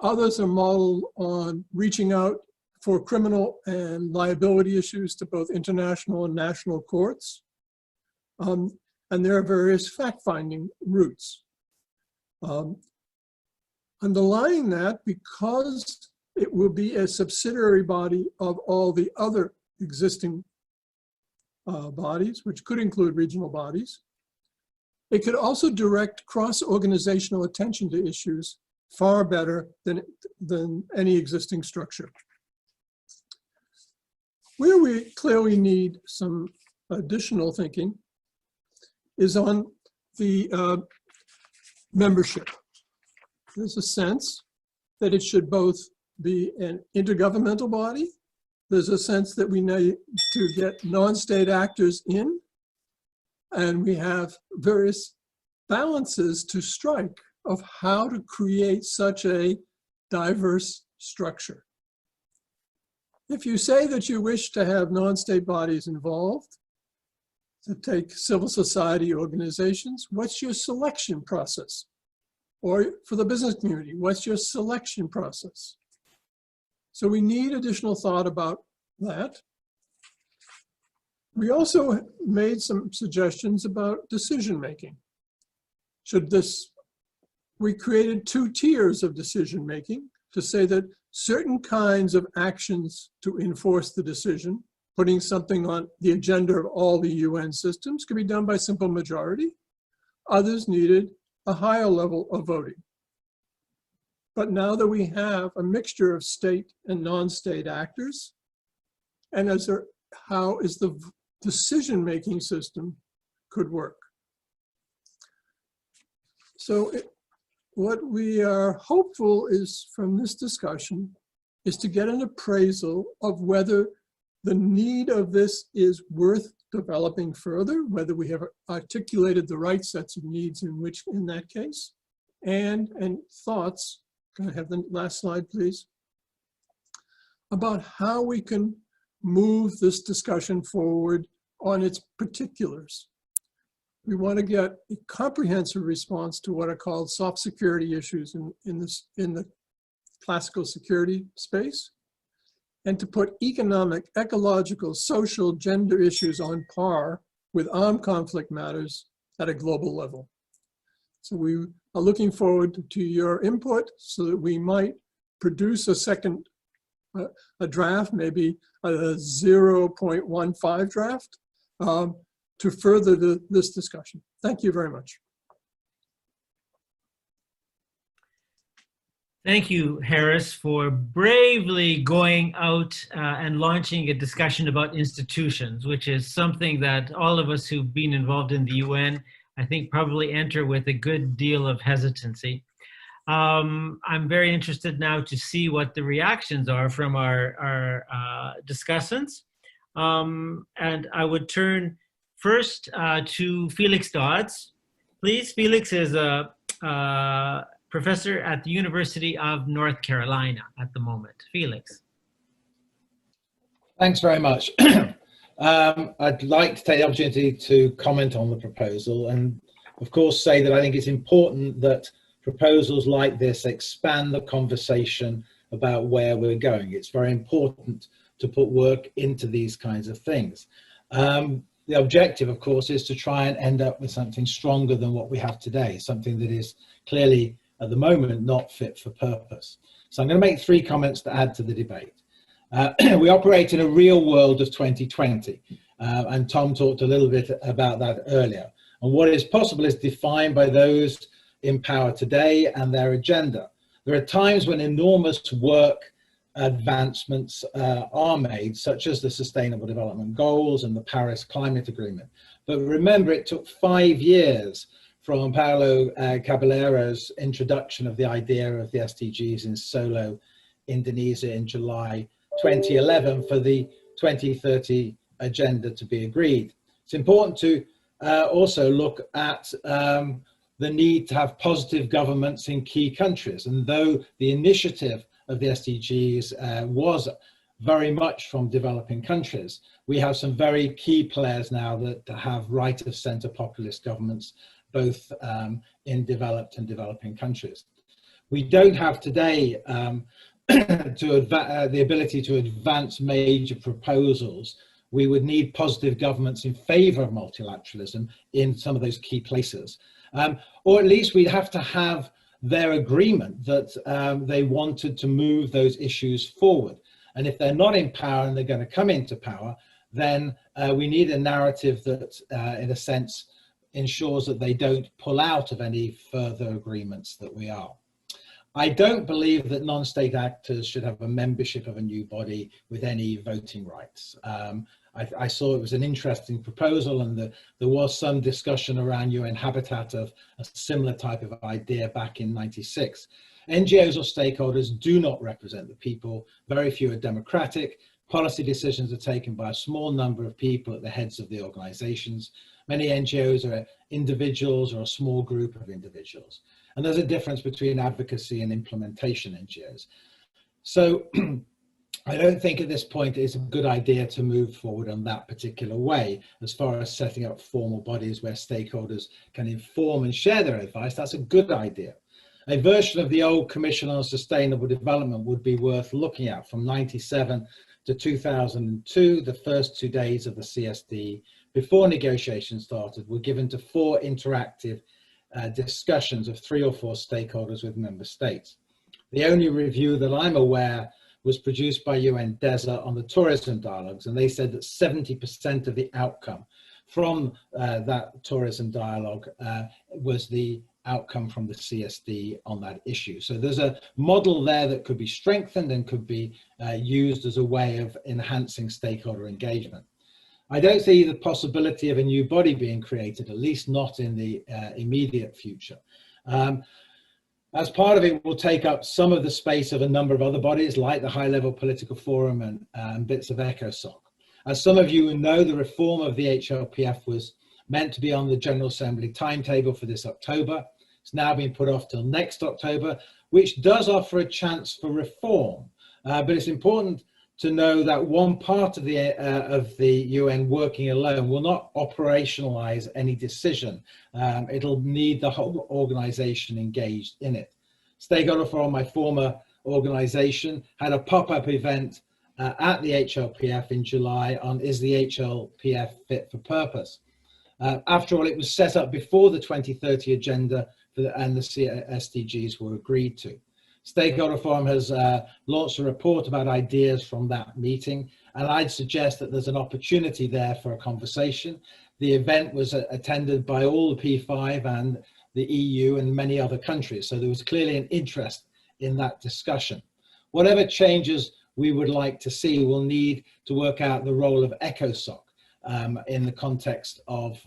S10: Others are modeled on reaching out for criminal and liability issues to both international and national courts. And there are various fact-finding routes. Underlying that, because it will be a subsidiary body of all the other existing bodies, which could include regional bodies, it could also direct cross-organizational attention to issues far better than any existing structure. Where we clearly need some additional thinking is on the membership. There's a sense that it should both be an intergovernmental body. There's a sense that we need to get non-state actors in, and we have various balances to strike of how to create such a diverse structure. If you say that you wish to have non-state bodies involved, to take civil society organizations, what's your selection process? Or for the business community, what's your selection process? So we need additional thought about that. We also made some suggestions about decision-making. We created two tiers of decision-making to say that certain kinds of actions to enforce the decision, putting something on the agenda of all the UN systems, could be done by simple majority. Others needed a higher level of voting. But now that we have a mixture of state and non-state actors, and how is the decision-making system could work. So what we are hopeful is from this discussion is to get an appraisal of whether the need of this is worth developing further, whether we have articulated the right sets of needs in that case, and thoughts, can I have the last slide, please, about how we can move this discussion forward on its particulars. We want to get a comprehensive response to what are called soft security issues in the classical security space, and to put economic, ecological, social, gender issues on par with armed conflict matters at a global level. So we are looking forward to your input so that we might produce a second, a draft, maybe a 0.15 draft, to further this discussion. Thank you very much.
S1: Thank you, Harris, for bravely going out and launching a discussion about institutions, which is something that all of us who've been involved in the UN, I think, probably enter with a good deal of hesitancy. I'm very interested now to see what the reactions are from our discussants. And I would turn first to Felix Dodds. Please, Felix is a professor at the University of North Carolina at the moment. Felix.
S9: Thanks very much. I'd like to take the opportunity to comment on the proposal and, of course, say that I think it's important that proposals like this expand the conversation about where we're going. It's very important to put work into these kinds of things. The objective, of course, is to try and end up with something stronger than what we have today, something that is clearly, at the moment, not fit for purpose. So I'm going to make 3 comments to add to the debate. We operate in a real world of 2020, and Tom talked a little bit about that earlier. And what is possible is defined by those in power today and their agenda. There are times when enormous work advancements are made, such as the Sustainable Development Goals and the Paris Climate Agreement. But remember, it took 5 years from Paulo Caballero's introduction of the idea of the SDGs in Solo, Indonesia in July 2011 for the 2030 agenda to be agreed. It's important to also look at the need to have positive governments in key countries. And though the initiative of the SDGs was very much from developing countries, we have some very key players now that have right of center populist governments, both in developed and developing countries. We don't have today the ability to advance major proposals. We would need positive governments in favor of multilateralism in some of those key places. Or at least we'd have to have their agreement that they wanted to move those issues forward. And if they're not in power and they're going to come into power, then we need a narrative that, in a sense, ensures that they don't pull out of any further agreements that we are. I don't believe that non-state actors should have a membership of a new body with any voting rights. I saw it was an interesting proposal, and there was some discussion around UN Habitat of a similar type of idea back in '96. NGOs or stakeholders do not represent the people. Very few are democratic. Policy decisions are taken by a small number of people at the heads of the organizations. Many NGOs are individuals or a small group of individuals. And there's a difference between advocacy and implementation NGOs. So I don't think at this point it's a good idea to move forward on that particular way. As far as setting up formal bodies where stakeholders can inform and share their advice, that's a good idea. A version of the old Commission on Sustainable Development would be worth looking at. From '97 to 2002, the first 2 days of the CSD, before negotiations started, were given to 4 interactive discussions of 3 or 4 stakeholders with member states. The only review that I'm aware was produced by UN DESA on the tourism dialogues, and they said that 70% of the outcome from that tourism dialogue was the outcome from the CSD on that issue. So there's a model there that could be strengthened and could be used as a way of enhancing stakeholder engagement. I don't see the possibility of a new body being created, at least not in the immediate future. As part of it, will take up some of the space of a number of other bodies like the High Level Political Forum and bits of ECOSOC. As some of you know, the reform of the HLPF was meant to be on the General Assembly timetable for this October. It's now been put off till next October, which does offer a chance for reform. But it's important to know that one part of the UN working alone will not operationalize any decision. It'll need the whole organization engaged in it. Stakeholder Forum, my former organization, had a pop-up event at the HLPF in July on Is the HLPF Fit for Purpose? After all, it was set up before the 2030 agenda and the SDGs were agreed to. Stakeholder Forum has launched a report about ideas from that meeting, and I'd suggest that there's an opportunity there for a conversation. The event was attended by all the P5 and the EU and many other countries, so there was clearly an interest in that discussion. Whatever changes we would like to see, we'll need to work out the role of ECOSOC in the context of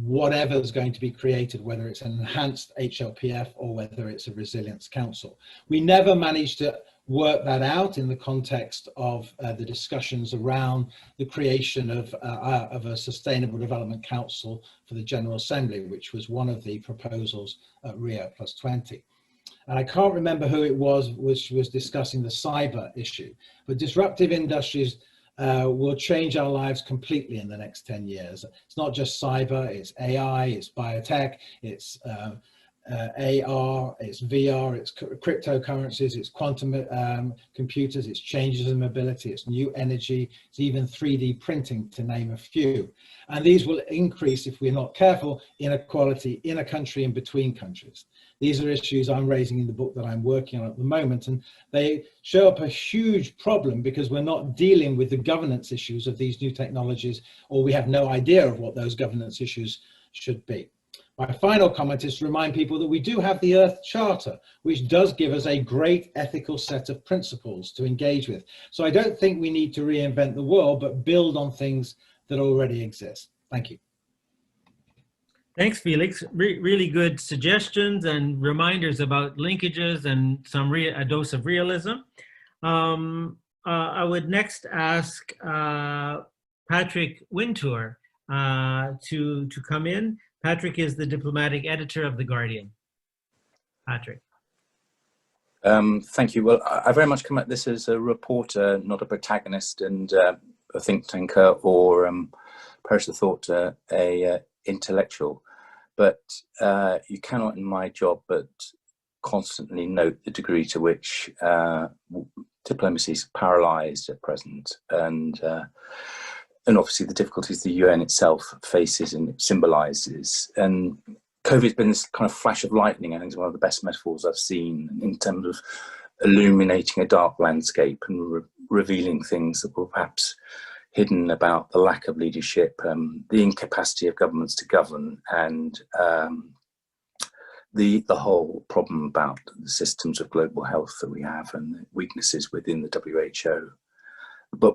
S9: whatever is going to be created, whether it's an enhanced HLPF or whether it's a resilience council. We never managed to work that out in the context of the discussions around the creation of a Sustainable Development Council for the General Assembly, which was one of the proposals at Rio+20. And I can't remember who it was which was discussing the cyber issue, but disruptive industries will change our lives completely in the next 10 years. It's not just cyber, it's AI, it's biotech, it's AR, it's VR, it's cryptocurrencies, it's quantum computers, it's changes in mobility, it's new energy, it's even 3D printing, to name a few. And these will increase, if we're not careful, inequality in a country and between countries. These are issues I'm raising in the book that I'm working on at the moment, and they show up a huge problem because we're not dealing with the governance issues of these new technologies, or we have no idea of what those governance issues should be. My final comment is to remind people that we do have the Earth Charter, which does give us a great ethical set of principles to engage with. So I don't think we need to reinvent the world, but build on things that already exist. Thank you.
S1: Thanks, Felix. Really good suggestions and reminders about linkages and a dose of realism. I would next ask Patrick Wintour to come in. Patrick is the diplomatic editor of The Guardian. Patrick.
S11: Thank you. Well, I very much come at this as a reporter, not a protagonist, and a think tanker or person of thought, a intellectual. But you cannot, in my job, but constantly note the degree to which diplomacy is paralysed at present, and obviously the difficulties the UN itself faces and symbolises. And COVID's been this kind of flash of lightning. I think it's one of the best metaphors I've seen in terms of illuminating a dark landscape and revealing things that were perhaps hidden about the lack of leadership, the incapacity of governments to govern, and the whole problem about the systems of global health that we have and the weaknesses within the WHO. But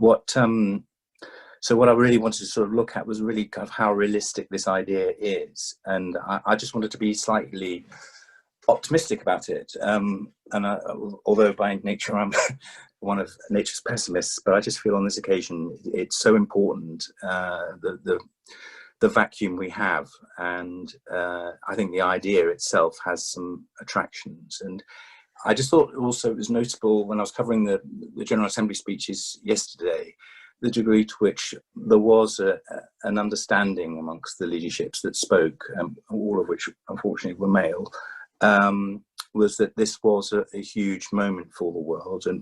S11: so what I really wanted to sort of look at was really kind of how realistic this idea is. And I just wanted to be slightly optimistic about it. Although by nature I'm one of nature's pessimists, but I just feel on this occasion it's so important, the vacuum we have. And I think the idea itself has some attractions. And I just thought also it was notable when I was covering the General Assembly speeches yesterday, the degree to which there was an understanding amongst the leaderships that spoke, all of which unfortunately were male, was that this was a huge moment for the world. And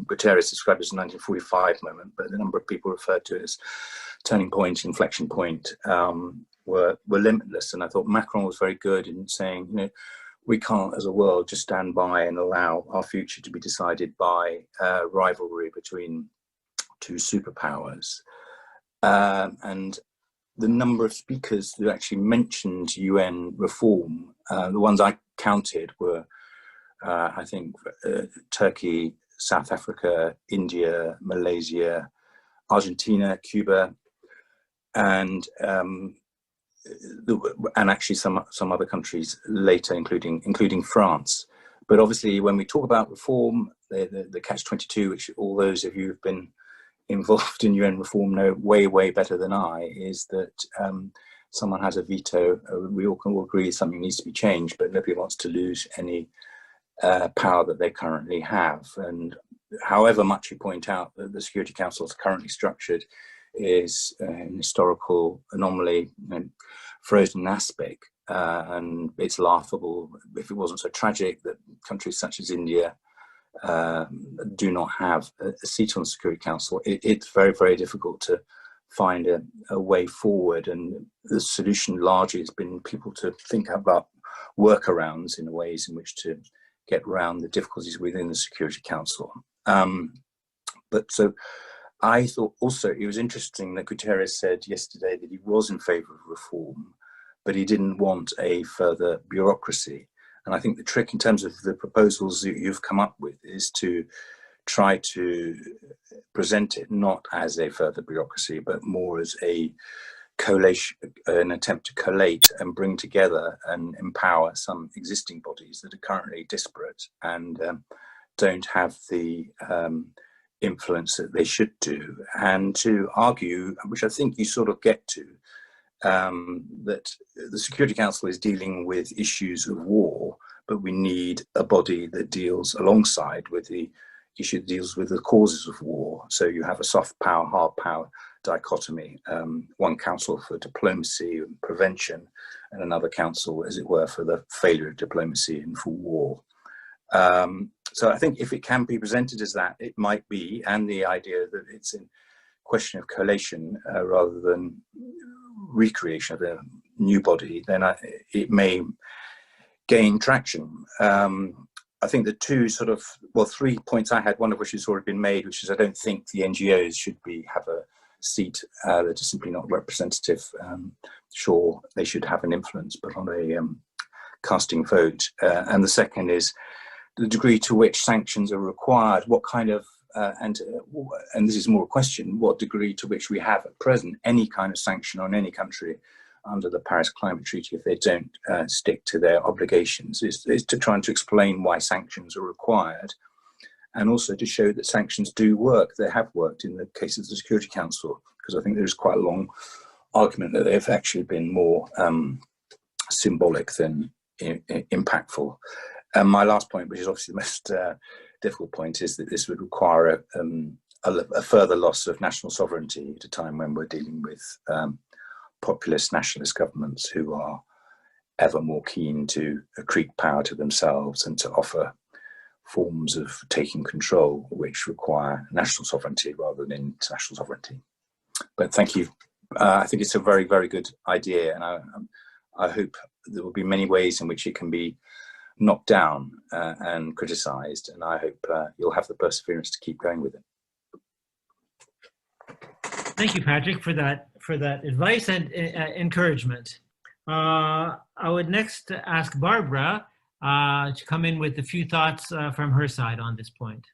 S11: Guterres described it as a 1945 moment, but the number of people referred to it as turning point, inflection point, were limitless. And I thought Macron was very good in saying, you know, we can't as a world just stand by and allow our future to be decided by rivalry between two superpowers. And the number of speakers that actually mentioned UN reform, the ones I counted were, I think, Turkey, South Africa, India, Malaysia, Argentina, Cuba, and actually some other countries later, including France. But obviously, when we talk about reform, the catch-22, which all those of you who've been involved in UN reform know way better than I, is that someone has a veto. We all can all agree something needs to be changed, but nobody wants to lose any power that they currently have. And however much you point out that the Security Council is currently structured is an historical anomaly and frozen aspect, and it's laughable if it wasn't so tragic that countries such as India do not have a seat on the Security Council. It's very difficult to find a way forward, and the solution largely has been people to think about workarounds in ways in which to get around the difficulties within the Security Council. But so I thought also it was interesting that Guterres said yesterday that he was in favour of reform, but he didn't want a further bureaucracy. And I think the trick in terms of the proposals that you've come up with is to try to present it not as a further bureaucracy, but more as a collation, an attempt to collate and bring together and empower some existing bodies that are currently disparate and don't have the influence that they should do, and to argue, which I think you sort of get to, that the Security Council is dealing with issues of war, but we need a body that deals alongside with the issue that deals with the causes of war. So you have a soft power, hard power dichotomy, one council for diplomacy and prevention, and another council, as it were, for the failure of diplomacy and for war. So I think if it can be presented as that, it might be, and the idea that it's a question of collation rather than recreation of a new body, then it may gain traction. I think the three points I had, one of which has already been made, which is I don't think the NGOs should have a seat that are simply not representative. Sure, they should have an influence, but on a casting vote. And the second is the degree to which sanctions are required, what kind of, and this is more a question, what degree to which we have at present any kind of sanction on any country under the Paris Climate Treaty if they don't stick to their obligations, is to try and to explain why sanctions are required, and also to show that sanctions do work. They have worked in the case of the Security Council, because I think there's quite a long argument that they've actually been more symbolic than impactful. And my last point, which is obviously the most difficult point, is that this would require a further loss of national sovereignty at a time when we're dealing with populist nationalist governments who are ever more keen to accrete power to themselves and to offer forms of taking control which require national sovereignty rather than international sovereignty. But thank you. I think it's a very good idea, and I hope there will be many ways in which it can be knocked down and criticised, and I hope you'll have the perseverance to keep going with it.
S1: Thank you, Patrick, for that advice and encouragement. I would next ask Barbara to come in with a few thoughts from her side on this point.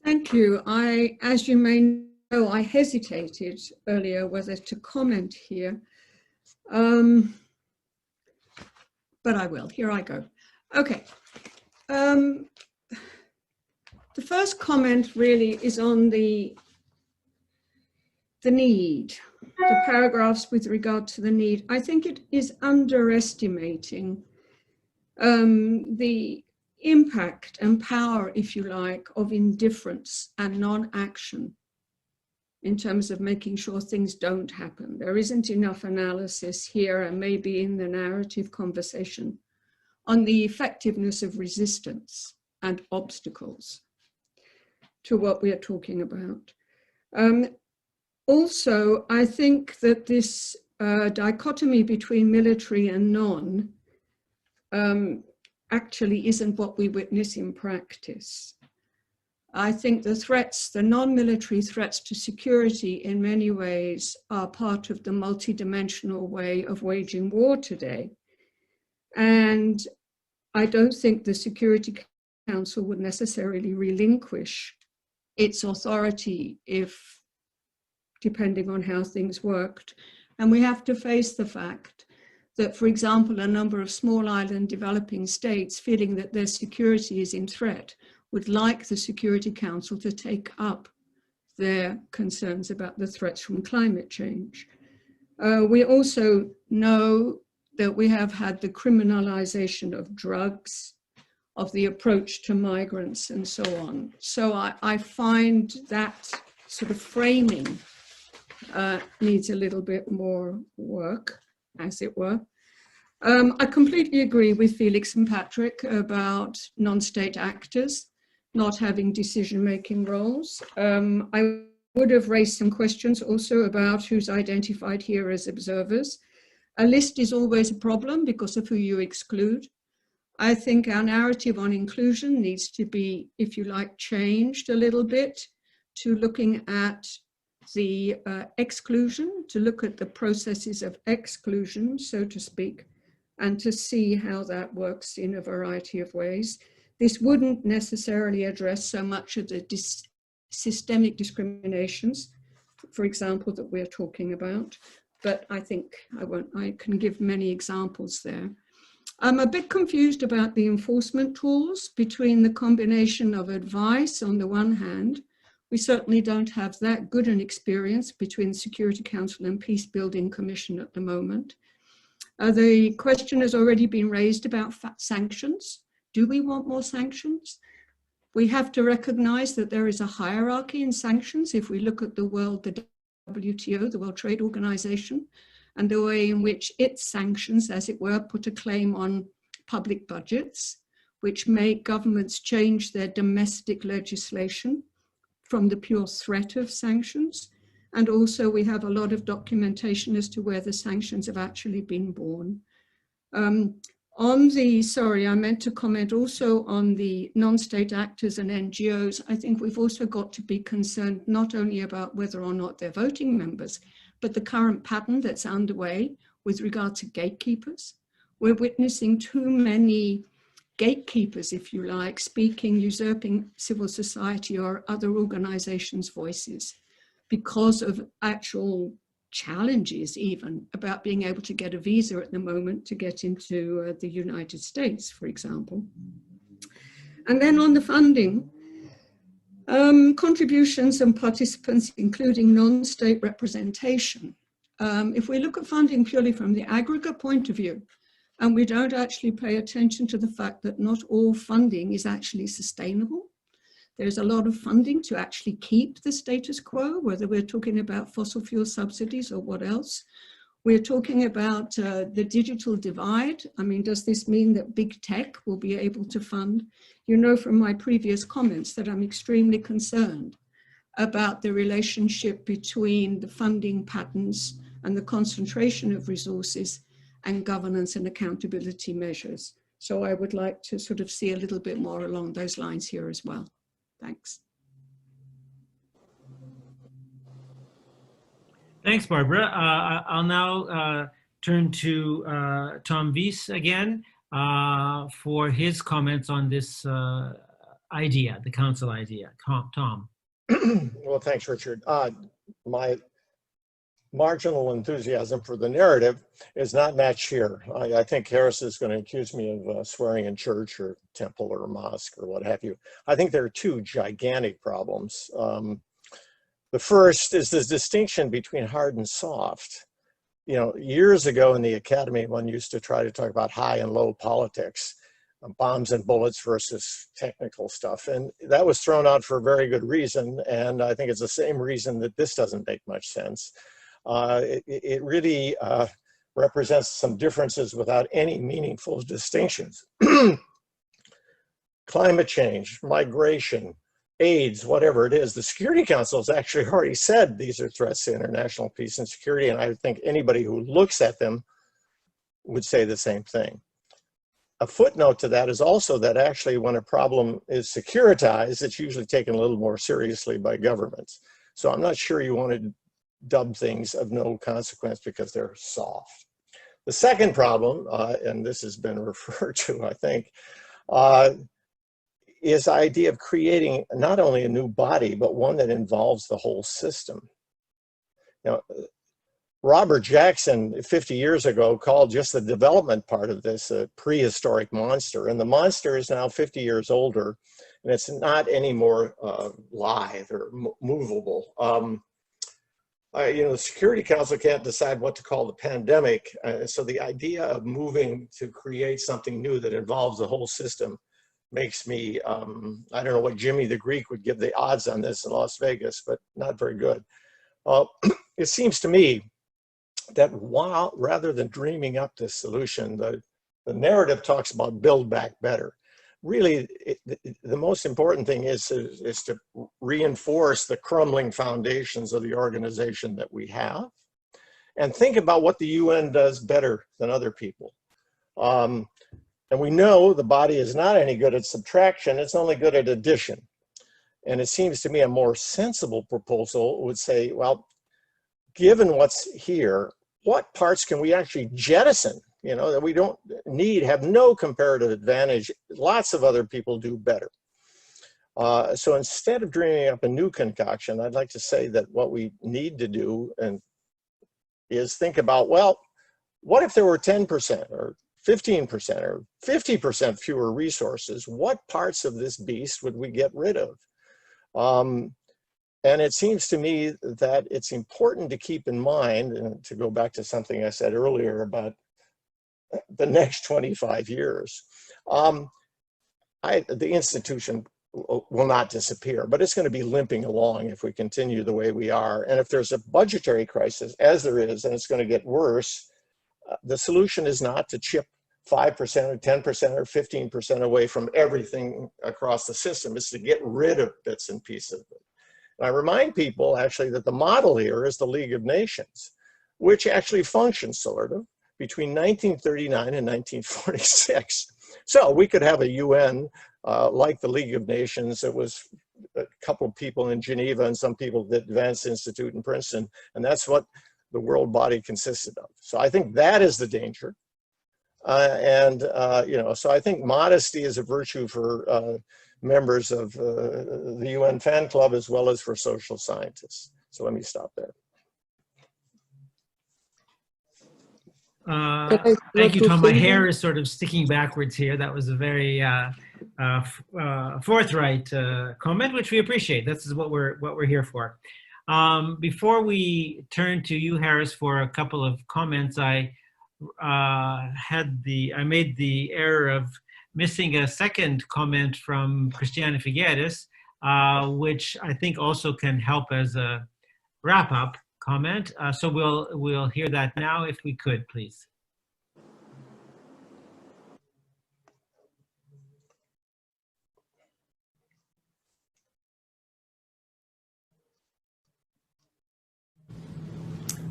S4: Thank you. As you may know, I hesitated earlier whether to comment here. But I will. Here I go. Okay. The first comment really is on the need, the paragraphs with regard to the need. I think it is underestimating the impact and power, if you like, of indifference and non-action in terms of making sure things don't happen. There isn't enough analysis here, and maybe in the narrative conversation, on the effectiveness of resistance and obstacles to what we are talking about. Also, I think that this dichotomy between military and non actually isn't what we witness in practice. I think the threats, the non-military threats to security in many ways are part of the multidimensional way of waging war today. And I don't think the Security Council would necessarily relinquish its authority if, depending on how things worked. And we have to face the fact that, for example, a number of small island developing states feeling that their security is in threat would like the Security Council to take up their concerns about the threats from climate change. We also know that we have had the criminalization of drugs, of the approach to migrants and so on. So I find that sort of framing needs a little bit more work, as it were. I completely agree with Felix and Patrick about non-state actors not having decision-making roles. I would have raised some questions also about who's identified here as observers. A list is always a problem because of who you exclude. I think our narrative on inclusion needs to be, if you like, changed a little bit to looking at the exclusion, to look at the processes of exclusion, so to speak, and to see how that works in a variety of ways. This wouldn't necessarily address so much of the systemic discriminations, for example, that we're talking about, but I think I can give many examples there. I'm a bit confused about the enforcement tools between the combination of advice on the one hand. We certainly don't have that good an experience between Security Council and Peace Building Commission at the moment. The question has already been raised about sanctions. Do we want more sanctions? We have to recognize that there is a hierarchy in sanctions. If we look at the WTO, the World Trade Organization, and the way in which its sanctions, as it were, put a claim on public budgets, which make governments change their domestic legislation from the pure threat of sanctions. And also we have a lot of documentation as to where the sanctions have actually been borne. I meant to comment also on the non-state actors and NGOs. I think we've also got to be concerned not only about whether or not they're voting members, but the current pattern that's underway with regard to gatekeepers. We're witnessing too many gatekeepers, if you like, speaking, usurping civil society or other organizations' voices because of actual challenges even about being able to get a visa at the moment to get into the United States, for example. And then on the funding, contributions and participants, including non-state representation. If we look at funding purely from the aggregate point of view, and we don't actually pay attention to the fact that not all funding is actually sustainable. There's a lot of funding to actually keep the status quo, whether we're talking about fossil fuel subsidies or what else. We're talking about the digital divide. I mean, does this mean that big tech will be able to fund? You know from my previous comments that I'm extremely concerned about the relationship between the funding patterns and the concentration of resources and governance and accountability measures. So I would like to sort of see a little bit more along those lines here as well. Thanks.
S1: Thanks, Barbara. I'll now turn to Tom Wies again for his comments on this idea, the council idea. Tom.
S8: Well, thanks, Richard. My marginal enthusiasm for the narrative is not matched here. I think Harris is going to accuse me of swearing in church or temple or mosque or what have you. I think there are two gigantic problems. The first is the distinction between hard and soft. You know, years ago in the academy, one used to try to talk about high and low politics, bombs and bullets versus technical stuff. And that was thrown out for a very good reason. And I think it's the same reason that this doesn't make much sense. It really represents some differences without any meaningful distinctions. Climate change, migration, AIDS, whatever it is, the Security Council has actually already said these are threats to international peace and security, and I think anybody who looks at them would say the same thing. A footnote to that is also that actually when a problem is securitized, it's usually taken a little more seriously by governments. So I'm not sure you want to dub things of no consequence because they're soft. The second problem, and this has been referred to, I think, is the idea of creating not only a new body, but one that involves the whole system. Now, Robert Jackson 50 years ago called just the development part of this a prehistoric monster, and the monster is now 50 years older, and it's not any more lithe or movable. The Security Council can't decide what to call the pandemic, so the idea of moving to create something new that involves the whole system makes me, I don't know what Jimmy the Greek would give the odds on this in Las Vegas, but not very good. It seems to me that rather than dreaming up this solution, the narrative talks about build back better. Really, the most important thing is to reinforce the crumbling foundations of the organization that we have and think about what the UN does better than other people. And we know the body is not any good at subtraction, it's only good at addition. And it seems to me a more sensible proposal would say, well, given what's here, what parts can we actually jettison, that we don't need, have no comparative advantage, lots of other people do better. So instead of dreaming up a new concoction, I'd like to say that what we need to do is think about, well, what if there were 10% or 15% or 50% fewer resources? What parts of this beast would we get rid of? And it seems to me that it's important to keep in mind, and to go back to something I said earlier about the next 25 years, the institution will not disappear, but it's going to be limping along if we continue the way we are. And if there's a budgetary crisis, as there is, and it's going to get worse, the solution is not to chip 5% or 10% or 15% away from everything across the system. It's to get rid of bits and pieces of it. And I remind people actually that the model here is the League of Nations, which actually functions sort of between 1939 and 1946. So we could have a UN like the League of Nations. It was a couple of people in Geneva and some people at the Advanced Institute in Princeton, and that's what the world body consisted of. So I think that is the danger. So I think modesty is a virtue for members of the UN fan club as well as for social scientists. So let me stop there.
S1: Thank you, Tom. My hair is sort of sticking backwards here. That was a very forthright comment, which we appreciate. This is what we're here for. Before we turn to you, Harris, for a couple of comments, I made the error of missing a second comment from Cristiana Figueres, which I think also can help as a wrap-up comment. So we'll hear that now, if we could, please.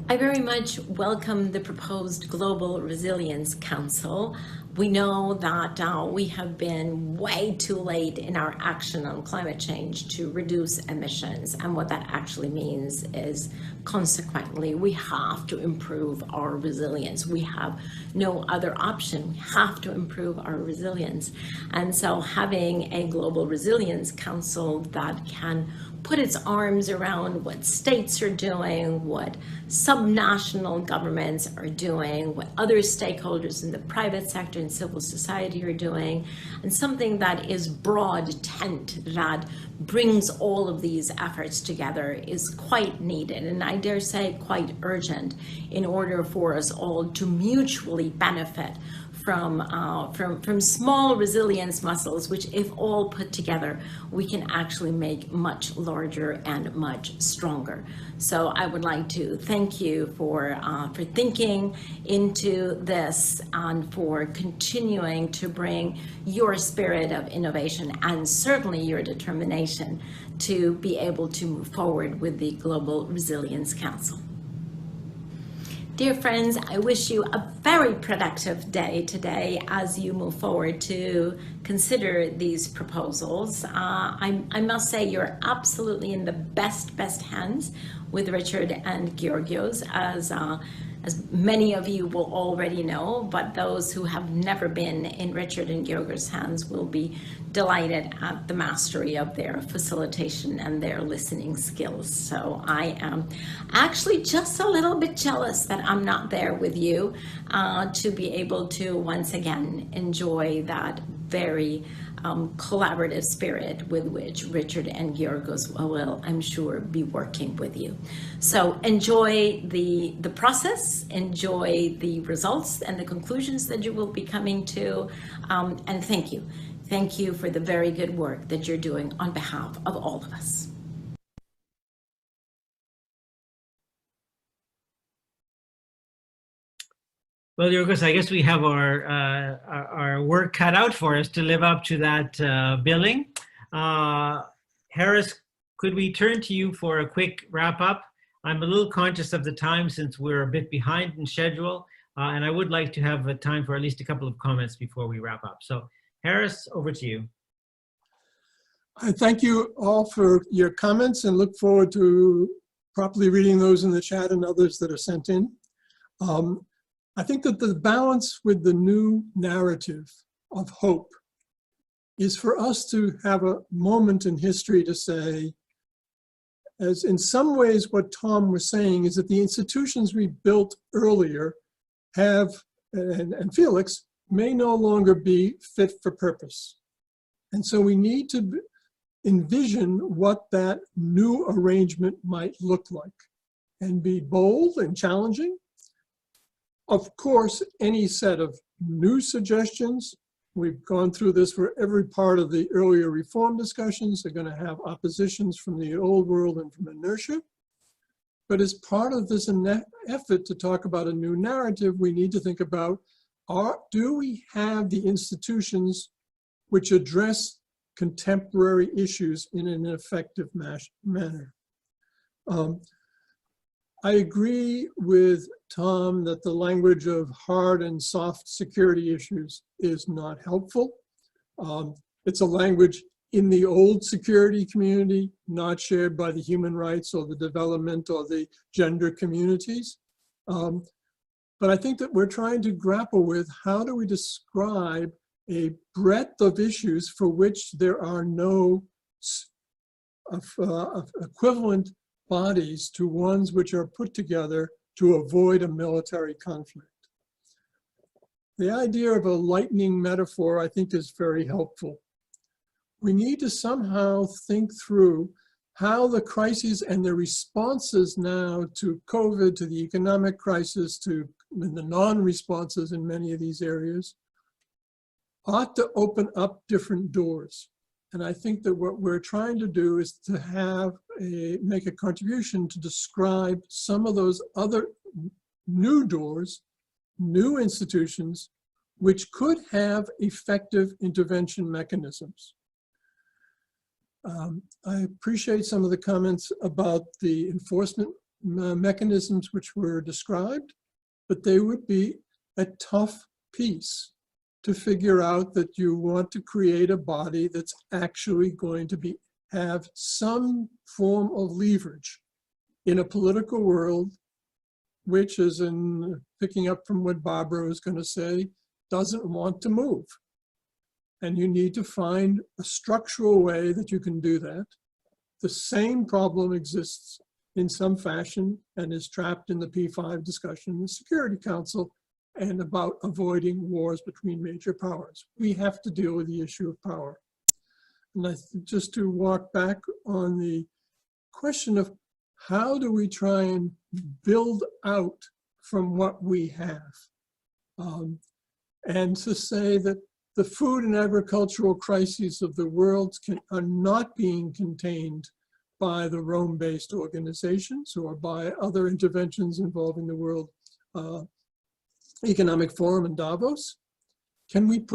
S3: I very much welcome the proposed Global Resilience Council. We know that we have been way too late in our action on climate change to reduce emissions. And what that actually means is, consequently, we have to improve our resilience. We have no other option. We have to improve our resilience. And so having a Global Resilience Council that can put its arms around what states are doing, what subnational governments are doing, what other stakeholders in the private sector and civil society are doing, and something that is broad tent that brings all of these efforts together is quite needed, and I dare say quite urgent, in order for us all to mutually benefit from small resilience muscles, which if all put together, we can actually make much larger and much stronger. So I would like to thank you for thinking into this and for continuing to bring your spirit of innovation and certainly your determination to be able to move forward with the Global Resilience Council. Dear friends, I wish you a very productive day today as you move forward to consider these proposals. I must say you're absolutely in the best hands with Richard and Georgios, as many of you will already know, but those who have never been in Richard and Georgios' hands will be delighted at the mastery of their facilitation and their listening skills. So I am actually just a little bit jealous that I'm not there with you to be able to once again enjoy that very collaborative spirit with which Richard and Georgos will, I'm sure, be working with you. So enjoy the process, enjoy the results and the conclusions that you will be coming to, and thank you. Thank you for the very good work that you're doing on behalf of all of us.
S1: Well, Yorgos, I guess we have our work cut out for us to live up to that billing. Harris, could we turn to you for a quick wrap up? I'm a little conscious of the time since we're a bit behind in schedule, and I would like to have a time for at least a couple of comments before we wrap up. So Harris, over to you.
S10: I thank you all for your comments and look forward to properly reading those in the chat and others that are sent in. I think that the balance with the new narrative of hope is for us to have a moment in history to say, as in some ways what Tom was saying is that the institutions we built earlier have, and Felix, may no longer be fit for purpose. And so we need to envision what that new arrangement might look like and be bold and challenging. Of course, any set of new suggestions, we've gone through this for every part of the earlier reform discussions, they're going to have oppositions from the old world and from inertia. But as part of this effort to talk about a new narrative, we need to think about, do we have the institutions which address contemporary issues in an effective manner? I agree with Tom that the language of hard and soft security issues is not helpful. It's a language in the old security community, not shared by the human rights or the development or the gender communities. But I think that we're trying to grapple with how do we describe a breadth of issues for which there are no equivalent bodies to ones which are put together to avoid a military conflict. The idea of a lightning metaphor, I think, is very helpful. We need to somehow think through how the crises and the responses now to COVID, to the economic crisis, to the non-responses in many of these areas, ought to open up different doors. And I think that what we're trying to do is to make a contribution to describe some of those other new doors, new institutions, which could have effective intervention mechanisms. I appreciate some of the comments about the enforcement mechanisms which were described, but they would be a tough piece to figure out that you want to create a body that's actually going to have some form of leverage in a political world, which, is in picking up from what Barbara was going to say, doesn't want to move. And you need to find a structural way that you can do that. The same problem exists in some fashion and is trapped in the P5 discussion in the Security Council and about avoiding wars between major powers. We have to deal with the issue of power. And just to walk back on the question of how do we try and build out from what we have? And to say that the food and agricultural crises of the world are not being contained by the Rome-based organizations or by other interventions involving the World Economic Forum in Davos. Can we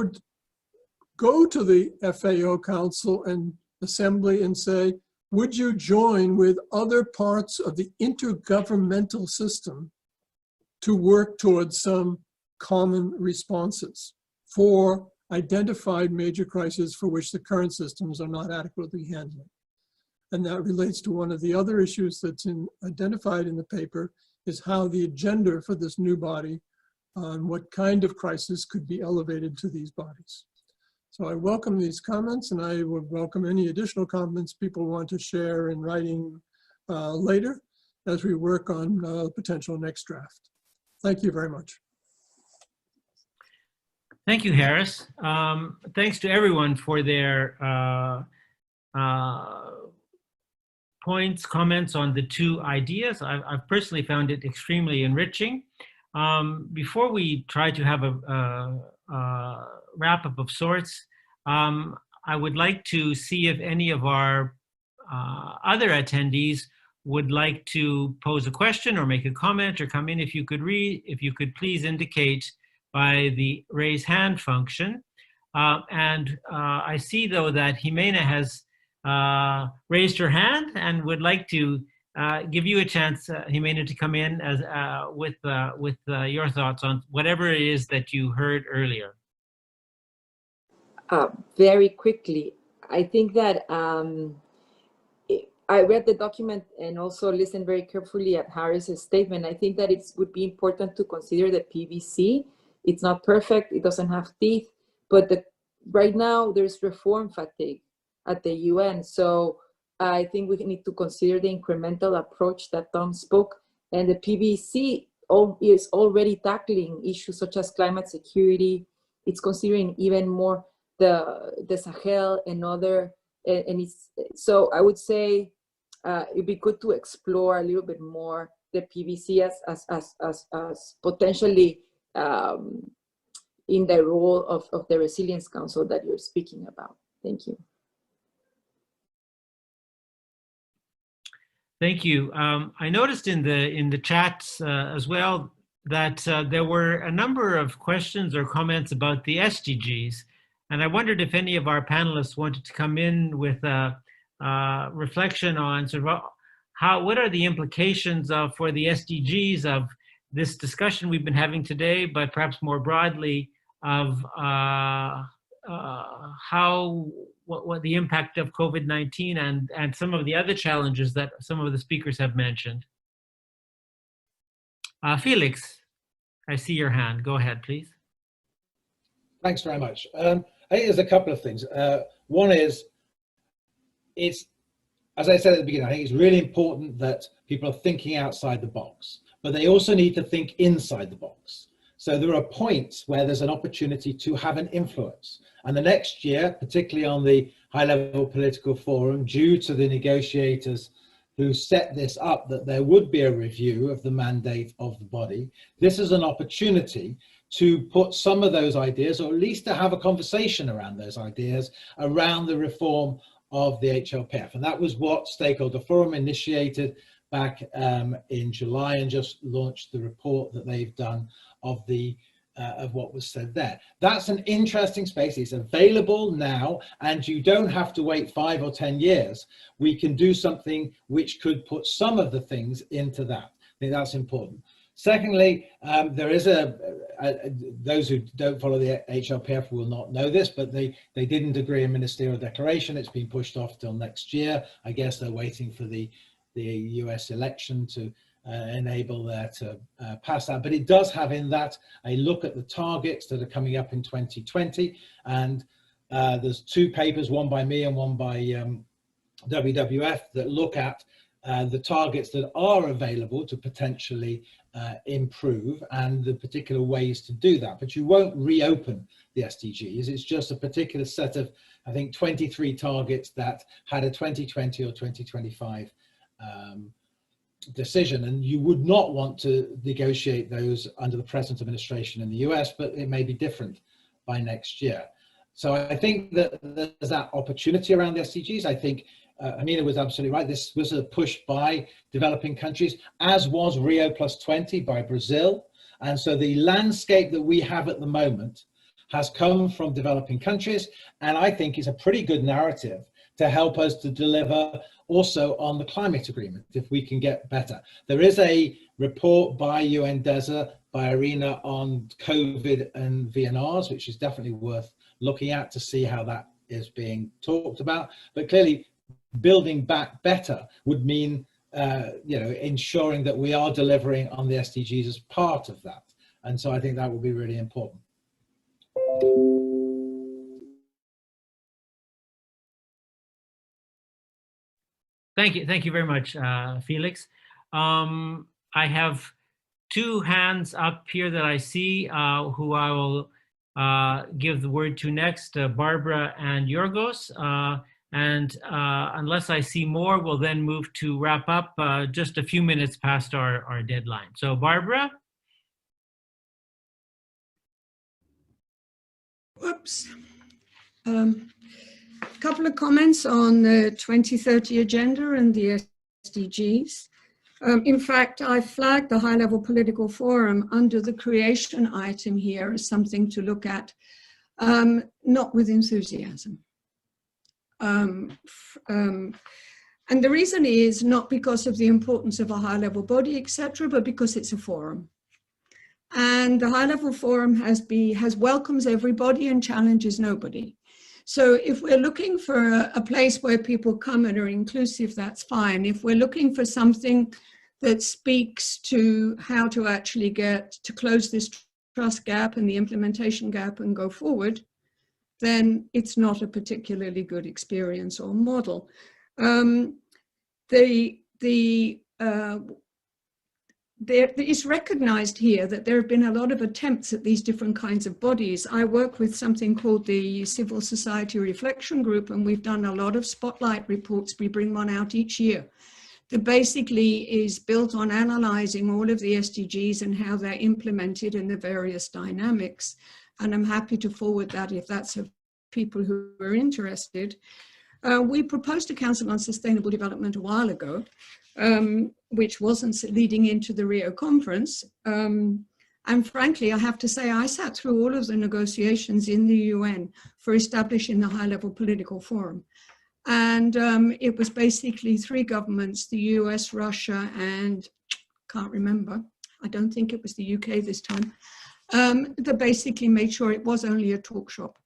S10: go to the FAO Council and Assembly and say, would you join with other parts of the intergovernmental system to work towards some common responses for identified major crises for which the current systems are not adequately handling? And that relates to one of the other issues that's identified in the paper, is how the agenda for this new body on what kind of crisis could be elevated to these bodies. So I welcome these comments, and I would welcome any additional comments people want to share in writing later as we work on the potential next draft. Thank you very much.
S1: Thank you, Harris. Thanks to everyone for their points, comments on the two ideas. I've personally found it extremely enriching. Before we try to have a wrap-up of sorts, I would like to see if any of our other attendees would like to pose a question or make a comment or come in. If you could please indicate by the raise hand function. I see though that Jimena has raised her hand and would like to give you a chance, Jimena, to come in as with your thoughts on whatever it is that you heard earlier.
S7: Very quickly, I think that I read the document and also listened very carefully at Harris's statement. I think that it would be important to consider the PVC. It's not perfect, it doesn't have teeth, but right now there's reform fatigue at the UN. So I think we need to consider the incremental approach that Tom spoke, and the PVC is already tackling issues such as climate security. It's considering even more the Sahel and other, and so I would say it'd be good to explore a little bit more the PVC as potentially in the role of the Resilience Council that you're speaking about. Thank you.
S1: Thank you. I noticed in the chats as well that there were a number of questions or comments about the SDGs, and I wondered if any of our panelists wanted to come in with a reflection on sort of what are the implications for the SDGs of this discussion we've been having today, but perhaps more broadly of what the impact of COVID-19 and some of the other challenges that some of the speakers have mentioned. Felix, I see your hand. Go ahead, please.
S9: Thanks very much. I think there's a couple of things. One is, as I said at the beginning, I think it's really important that people are thinking outside the box, but they also need to think inside the box. So there are points where there's an opportunity to have an influence. And the next year, particularly on the high-level political forum, due to the negotiators who set this up, that there would be a review of the mandate of the body, this is an opportunity to put some of those ideas, or at least to have a conversation around those ideas, around the reform of the HLPF. And that was what Stakeholder Forum initiated back in July, and just launched the report that they've done of what was said there. That's an interesting space. It's available now, and you don't have to wait 5 or 10 years. We can do something which could put some of the things into that. I think that's important. Secondly, there is those who don't follow the HLPF will not know this, but they didn't agree a ministerial declaration. It's been pushed off till next year. I guess they're waiting for the US election to enable there to pass that. But it does have in that a look at the targets that are coming up in 2020. And there's 2 papers, one by me and one by WWF, that look at the targets that are available to potentially improve and the particular ways to do that. But you won't reopen the SDGs. It's just a particular set of, I think, 23 targets that had a 2020 or 2025 decision, and you would not want to negotiate those under the present administration in the US, but it may be different by next year. So I think that there's that opportunity around the SDGs. I think Amina was absolutely right. This was a push by developing countries, as was Rio+20 by Brazil. And so the landscape that we have at the moment has come from developing countries, and I think is a pretty good narrative to help us to deliver also on the climate agreement, if we can get better. There is a report by UNDESA, by Irina, on COVID and VNRs, which is definitely worth looking at to see how that is being talked about. But clearly, building back better would mean ensuring that we are delivering on the SDGs as part of that. And so I think that will be really important.
S1: Thank you very much, Felix. I have 2 hands up here that I see, who I will give the word to next, Barbara and Yorgos. And unless I see more, we'll then move to wrap up just a few minutes past our deadline. So Barbara?
S4: Whoops. A couple of comments on the 2030 agenda and the SDGs. In fact, I flagged the high-level political forum under the creation item here as something to look at, not with enthusiasm. And the reason is not because of the importance of a high-level body, etc., but because it's a forum. And the high-level forum has welcomes everybody and challenges nobody. So if we're looking for a place where people come and are inclusive, that's fine. If we're looking for something that speaks to how to actually get to close this trust gap and the implementation gap and go forward, then it's not a particularly good experience or model. It's recognized here that there have been a lot of attempts at these different kinds of bodies. I work with something called the Civil Society Reflection Group, and we've done a lot of spotlight reports. We bring one out each year that basically is built on analyzing all of the SDGs and how they're implemented in the various dynamics. And I'm happy to forward that if that's of people who are interested. We proposed a Council on Sustainable Development a while ago, which wasn't leading into the Rio conference. And frankly, I have to say, I sat through all of the negotiations in the UN for establishing the high-level political forum. And it was basically three governments, the US, Russia, and can't remember, I don't think it was the UK this time, that basically made sure it was only a talk shop.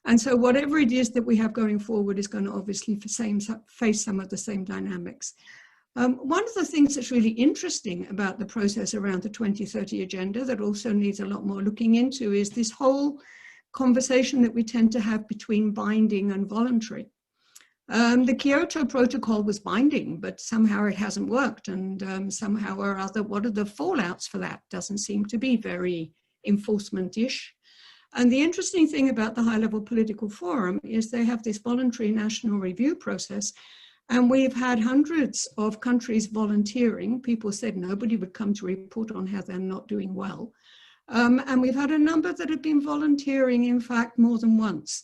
S4: And so whatever it is that we have going forward is going to obviously face some of the same dynamics. One of the things that's really interesting about the process around the 2030 agenda that also needs a lot more looking into is this whole conversation that we tend to have between binding and voluntary. The Kyoto Protocol was binding, but somehow it hasn't worked. And somehow or other, what are the fallouts for that? Doesn't seem to be very enforcement-ish. And the interesting thing about the high-level political forum is they have this voluntary national review process. And we've had hundreds of countries volunteering. People said nobody would come to report on how they're not doing well. And we've had a number that have been volunteering, in fact, more than once.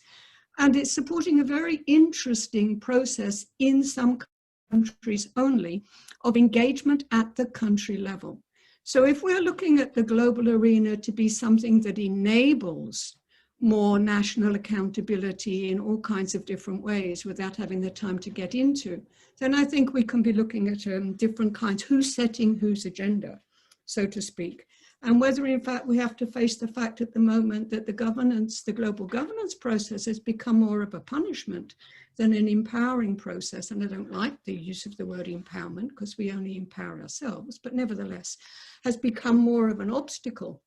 S4: And it's supporting a very interesting process in some countries only of engagement at the country level. So if we're looking at the global arena to be something that enables more national accountability in all kinds of different ways without having the time to get into, then I think we can be looking at different kinds, who's setting whose agenda, so to speak. And whether in fact we have to face the fact at the moment that the governance, the global governance process has become more of a punishment than an empowering process. And I don't like the use of the word empowerment because we only empower ourselves, but nevertheless has become more of an obstacle.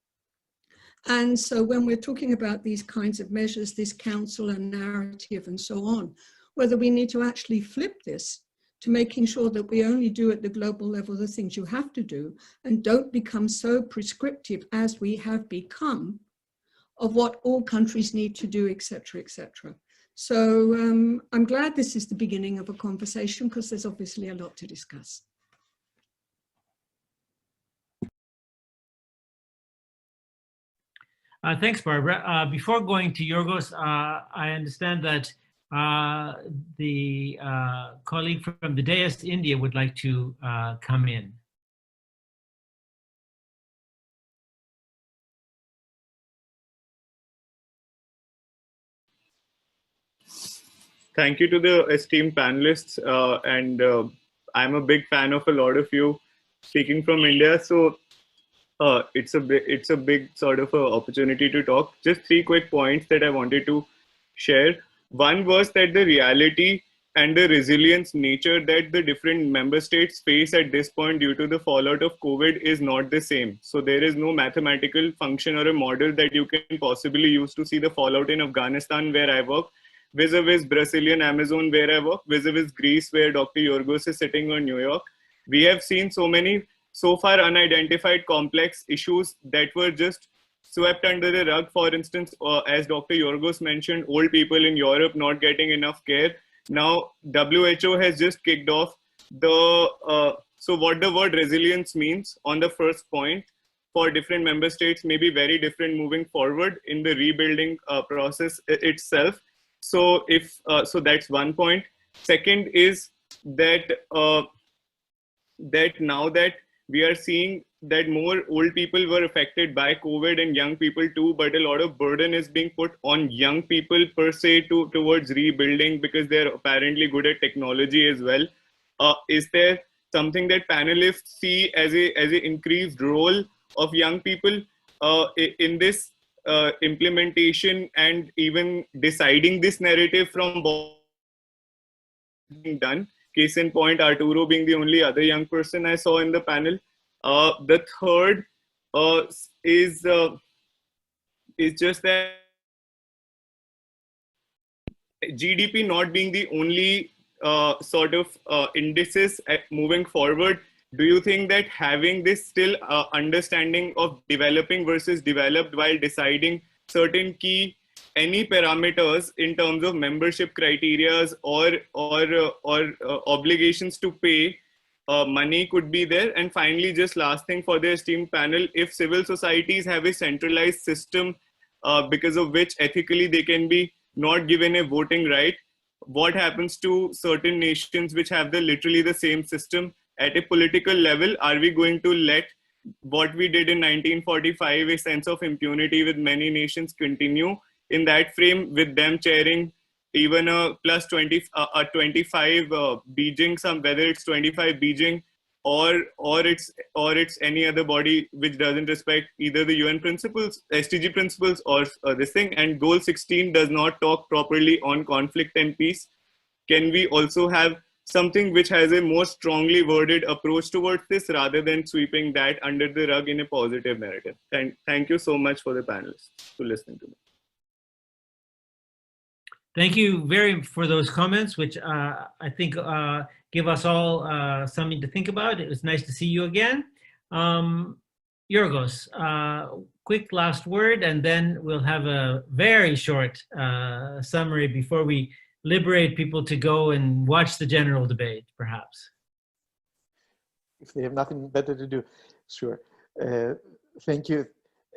S4: And so when we're talking about these kinds of measures, this council and narrative and so on, whether we need to actually flip this to making sure that we only do at the global level the things you have to do and don't become so prescriptive as we have become of what all countries need to do, etc., etc. So I'm glad this is the beginning of a conversation because there's obviously a lot to discuss.
S1: Thanks, Barbara. Before going to Yorgos, I understand that the colleague from the dais, India, would like to come in.
S12: Thank you to the esteemed panelists, and I'm a big fan of a lot of you speaking from India. So it's a big sort of opportunity to talk. Just 3 quick points that I wanted to share. One was that the reality and the resilience nature that the different member states face at this point due to the fallout of COVID is not the same. So there is no mathematical function or a model that you can possibly use to see the fallout in Afghanistan, where I work, vis-a-vis Brazilian Amazon, where I work, vis-a-vis Greece, where Dr. Yorgos is sitting, on New York. We have seen so many so far unidentified complex issues that were just swept under the rug. For instance, as Dr. Yorgos mentioned, old people in Europe not getting enough care. Now, WHO has just kicked off the, so what the word resilience means on the first point for different member states may be very different moving forward in the rebuilding process itself. So so that's one point. Second is that that now that we are seeing that more old people were affected by COVID and young people too, but a lot of burden is being put on young people per se towards rebuilding because they're apparently good at technology as well. Is there something that panelists see as a increased role of young people in this implementation and even deciding this narrative from being done? Case in point, Arturo being the only other young person I saw in the panel. The third is just that GDP not being the only sort of indices moving forward. Do you think that having this still understanding of developing versus developed while deciding certain key any parameters in terms of membership criterias or obligations to pay money could be there? And finally, just last thing for the esteemed panel, if civil societies have a centralized system because of which ethically they can be not given a voting right, what happens to certain nations which have literally the same system? At a political level, are we going to let what we did in 1945, a sense of impunity with many nations, continue in that frame, with them chairing even a plus 25 Beijing, whether it's 25 Beijing or it's any other body which doesn't respect either the UN principles, SDG principles, or this thing, and Goal 16 does not talk properly on conflict and peace? Can we also have something which has a more strongly worded approach towards this rather than sweeping that under the rug in a positive narrative? Thank you so much for the panelists to listen to me.
S1: Thank you for those comments, which I think give us all something to think about. It was nice to see you again. Yorgos, quick last word, and then we'll have a very short summary before we liberate people to go and watch the general debate, perhaps.
S2: If they have nothing better to do, sure. Thank you,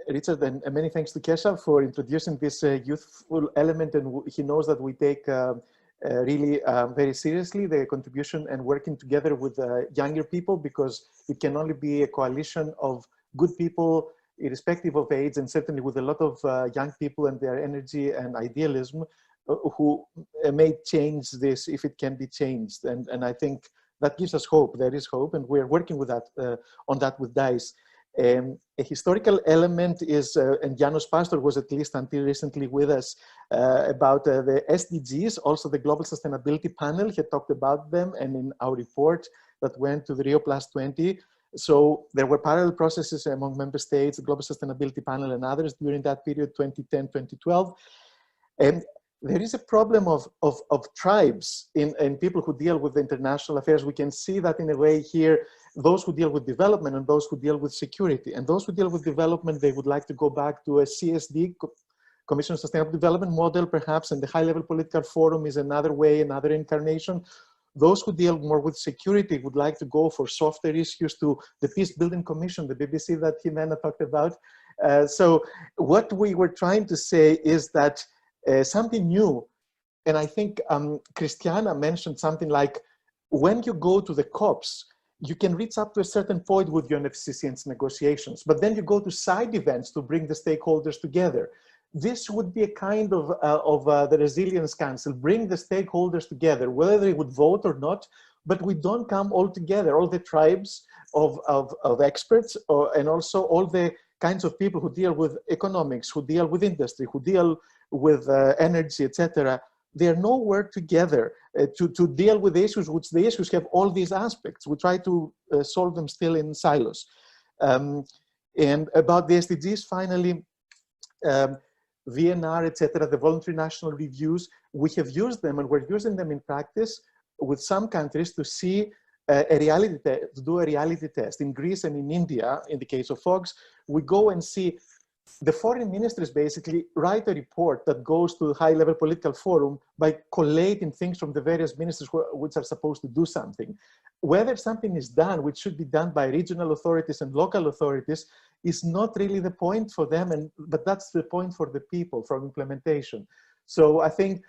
S2: Richard, and many thanks to Keshav for introducing this youthful element, and he knows that we take really very seriously the contribution and working together with younger people, because it can only be a coalition of good people, irrespective of age, and certainly with a lot of young people and their energy and idealism, who may change this if it can be changed. And I think that gives us hope. There is hope, and we're working with that on that with DICE. A historical element is, and Janos Pastor was at least until recently with us, about the SDGs. Also, the Global Sustainability Panel had talked about them, and in our report that went to the Rio Plus 20. So there were parallel processes among member states, the Global Sustainability Panel and others during that period, 2010, 2012. And there is a problem of tribes in people who deal with international affairs. We can see that in a way here, those who deal with development and those who deal with security. And those who deal with development, they would like to go back to a CSD, Commission on Sustainable Development model, perhaps, and the high-level political forum is another way, another incarnation. Those who deal more with security would like to go for softer issues to the Peace Building Commission, the BBC that Jimena talked about. So what we were trying to say is that something new, and I think Christiana mentioned something like, when you go to the COPs, you can reach up to a certain point with UNFCCC's negotiations, but then you go to side events to bring the stakeholders together. This would be a kind of the Resilience Council, bring the stakeholders together, whether they would vote or not, but we don't come all together, all the tribes of experts, and also all the kinds of people who deal with economics, who deal with industry, who deal with energy, etc. They're nowhere together to deal with the issues, which the issues have all these aspects. We try to solve them still in silos. And about the SDGs, finally, VNR, etc., the voluntary national reviews, we have used them and we're using them in practice with some countries to see to do a reality test. In Greece and in India, in the case of FOGS, we go and see the foreign ministries basically write a report that goes to the high-level political forum by collating things from the various ministries which are supposed to do something. Whether something is done, which should be done by regional authorities and local authorities, is not really the point for them, but that's the point for the people, for implementation. So I think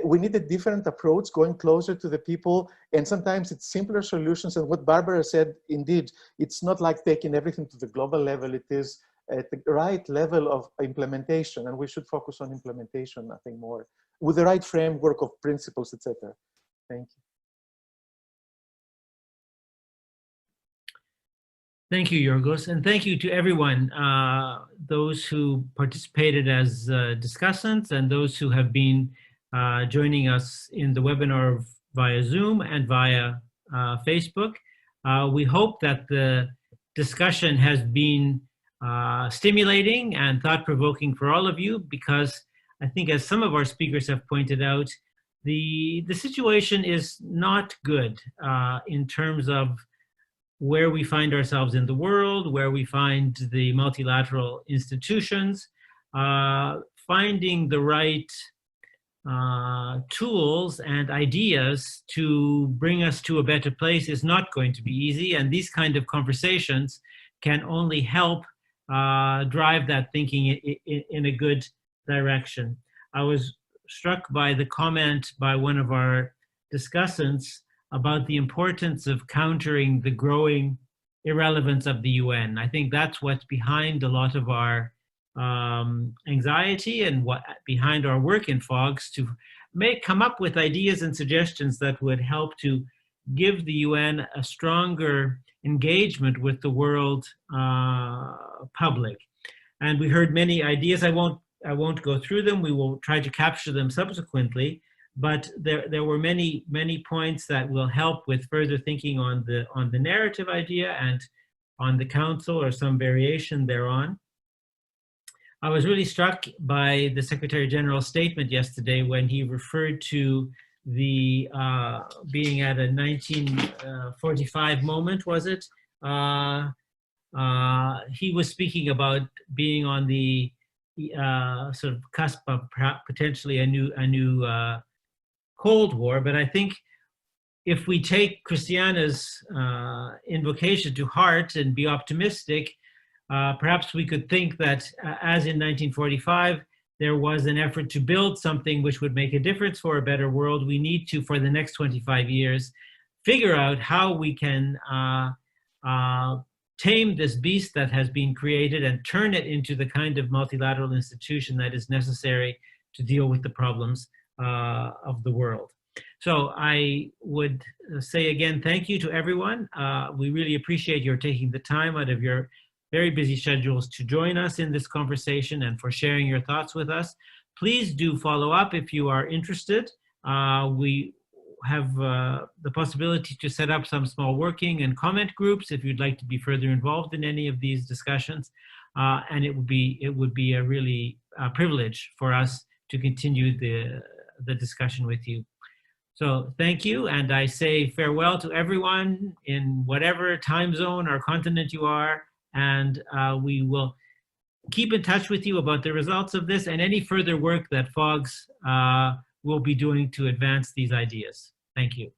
S2: we need a different approach, going closer to the people, and sometimes it's simpler solutions. And what Barbara said, indeed, it's not like taking everything to the global level, it is at the right level of implementation, and we should focus on implementation, I think, more with the right framework of principles, etc. Thank you.
S1: Thank you, Yorgos, and thank you to everyone, those who participated as discussants and those who have been joining us in the webinar via Zoom and via Facebook. We hope that the discussion has been stimulating and thought-provoking for all of you, because I think, as some of our speakers have pointed out, the situation is not good in terms of where we find ourselves in the world, where we find the multilateral institutions. Finding the right tools and ideas to bring us to a better place is not going to be easy, and these kind of conversations can only help drive that thinking in a good direction. I was struck by the comment by one of our discussants about the importance of countering the growing irrelevance of the UN. I think that's what's behind a lot of our anxiety and what behind our work in FOGS, to come up with ideas and suggestions that would help to give the UN a stronger engagement with the world public. And we heard many ideas. I won't go through them. We will try to capture them subsequently. But there were many points that will help with further thinking on the narrative idea and on the council or some variation thereon. I was really struck by the Secretary General's statement yesterday when he referred to the being at a 1945 moment, was it? He was speaking about being on the sort of cusp of potentially a new Cold War, but I think if we take Christiana's invocation to heart and be optimistic, perhaps we could think that as in 1945, there was an effort to build something which would make a difference for a better world. We need to, for the next 25 years, figure out how we can tame this beast that has been created and turn it into the kind of multilateral institution that is necessary to deal with the problems of the world. So I would say again, thank you to everyone. We really appreciate your taking the time out of your very busy schedules to join us in this conversation and for sharing your thoughts with us. Please do follow up if you are interested. We have the possibility to set up some small working and comment groups if you'd like to be further involved in any of these discussions. And it would be a really privilege for us to continue the discussion with you. So thank you, and I say farewell to everyone in whatever time zone or continent you are, and we will keep in touch with you about the results of this and any further work that FOGS will be doing to advance these ideas. Thank you.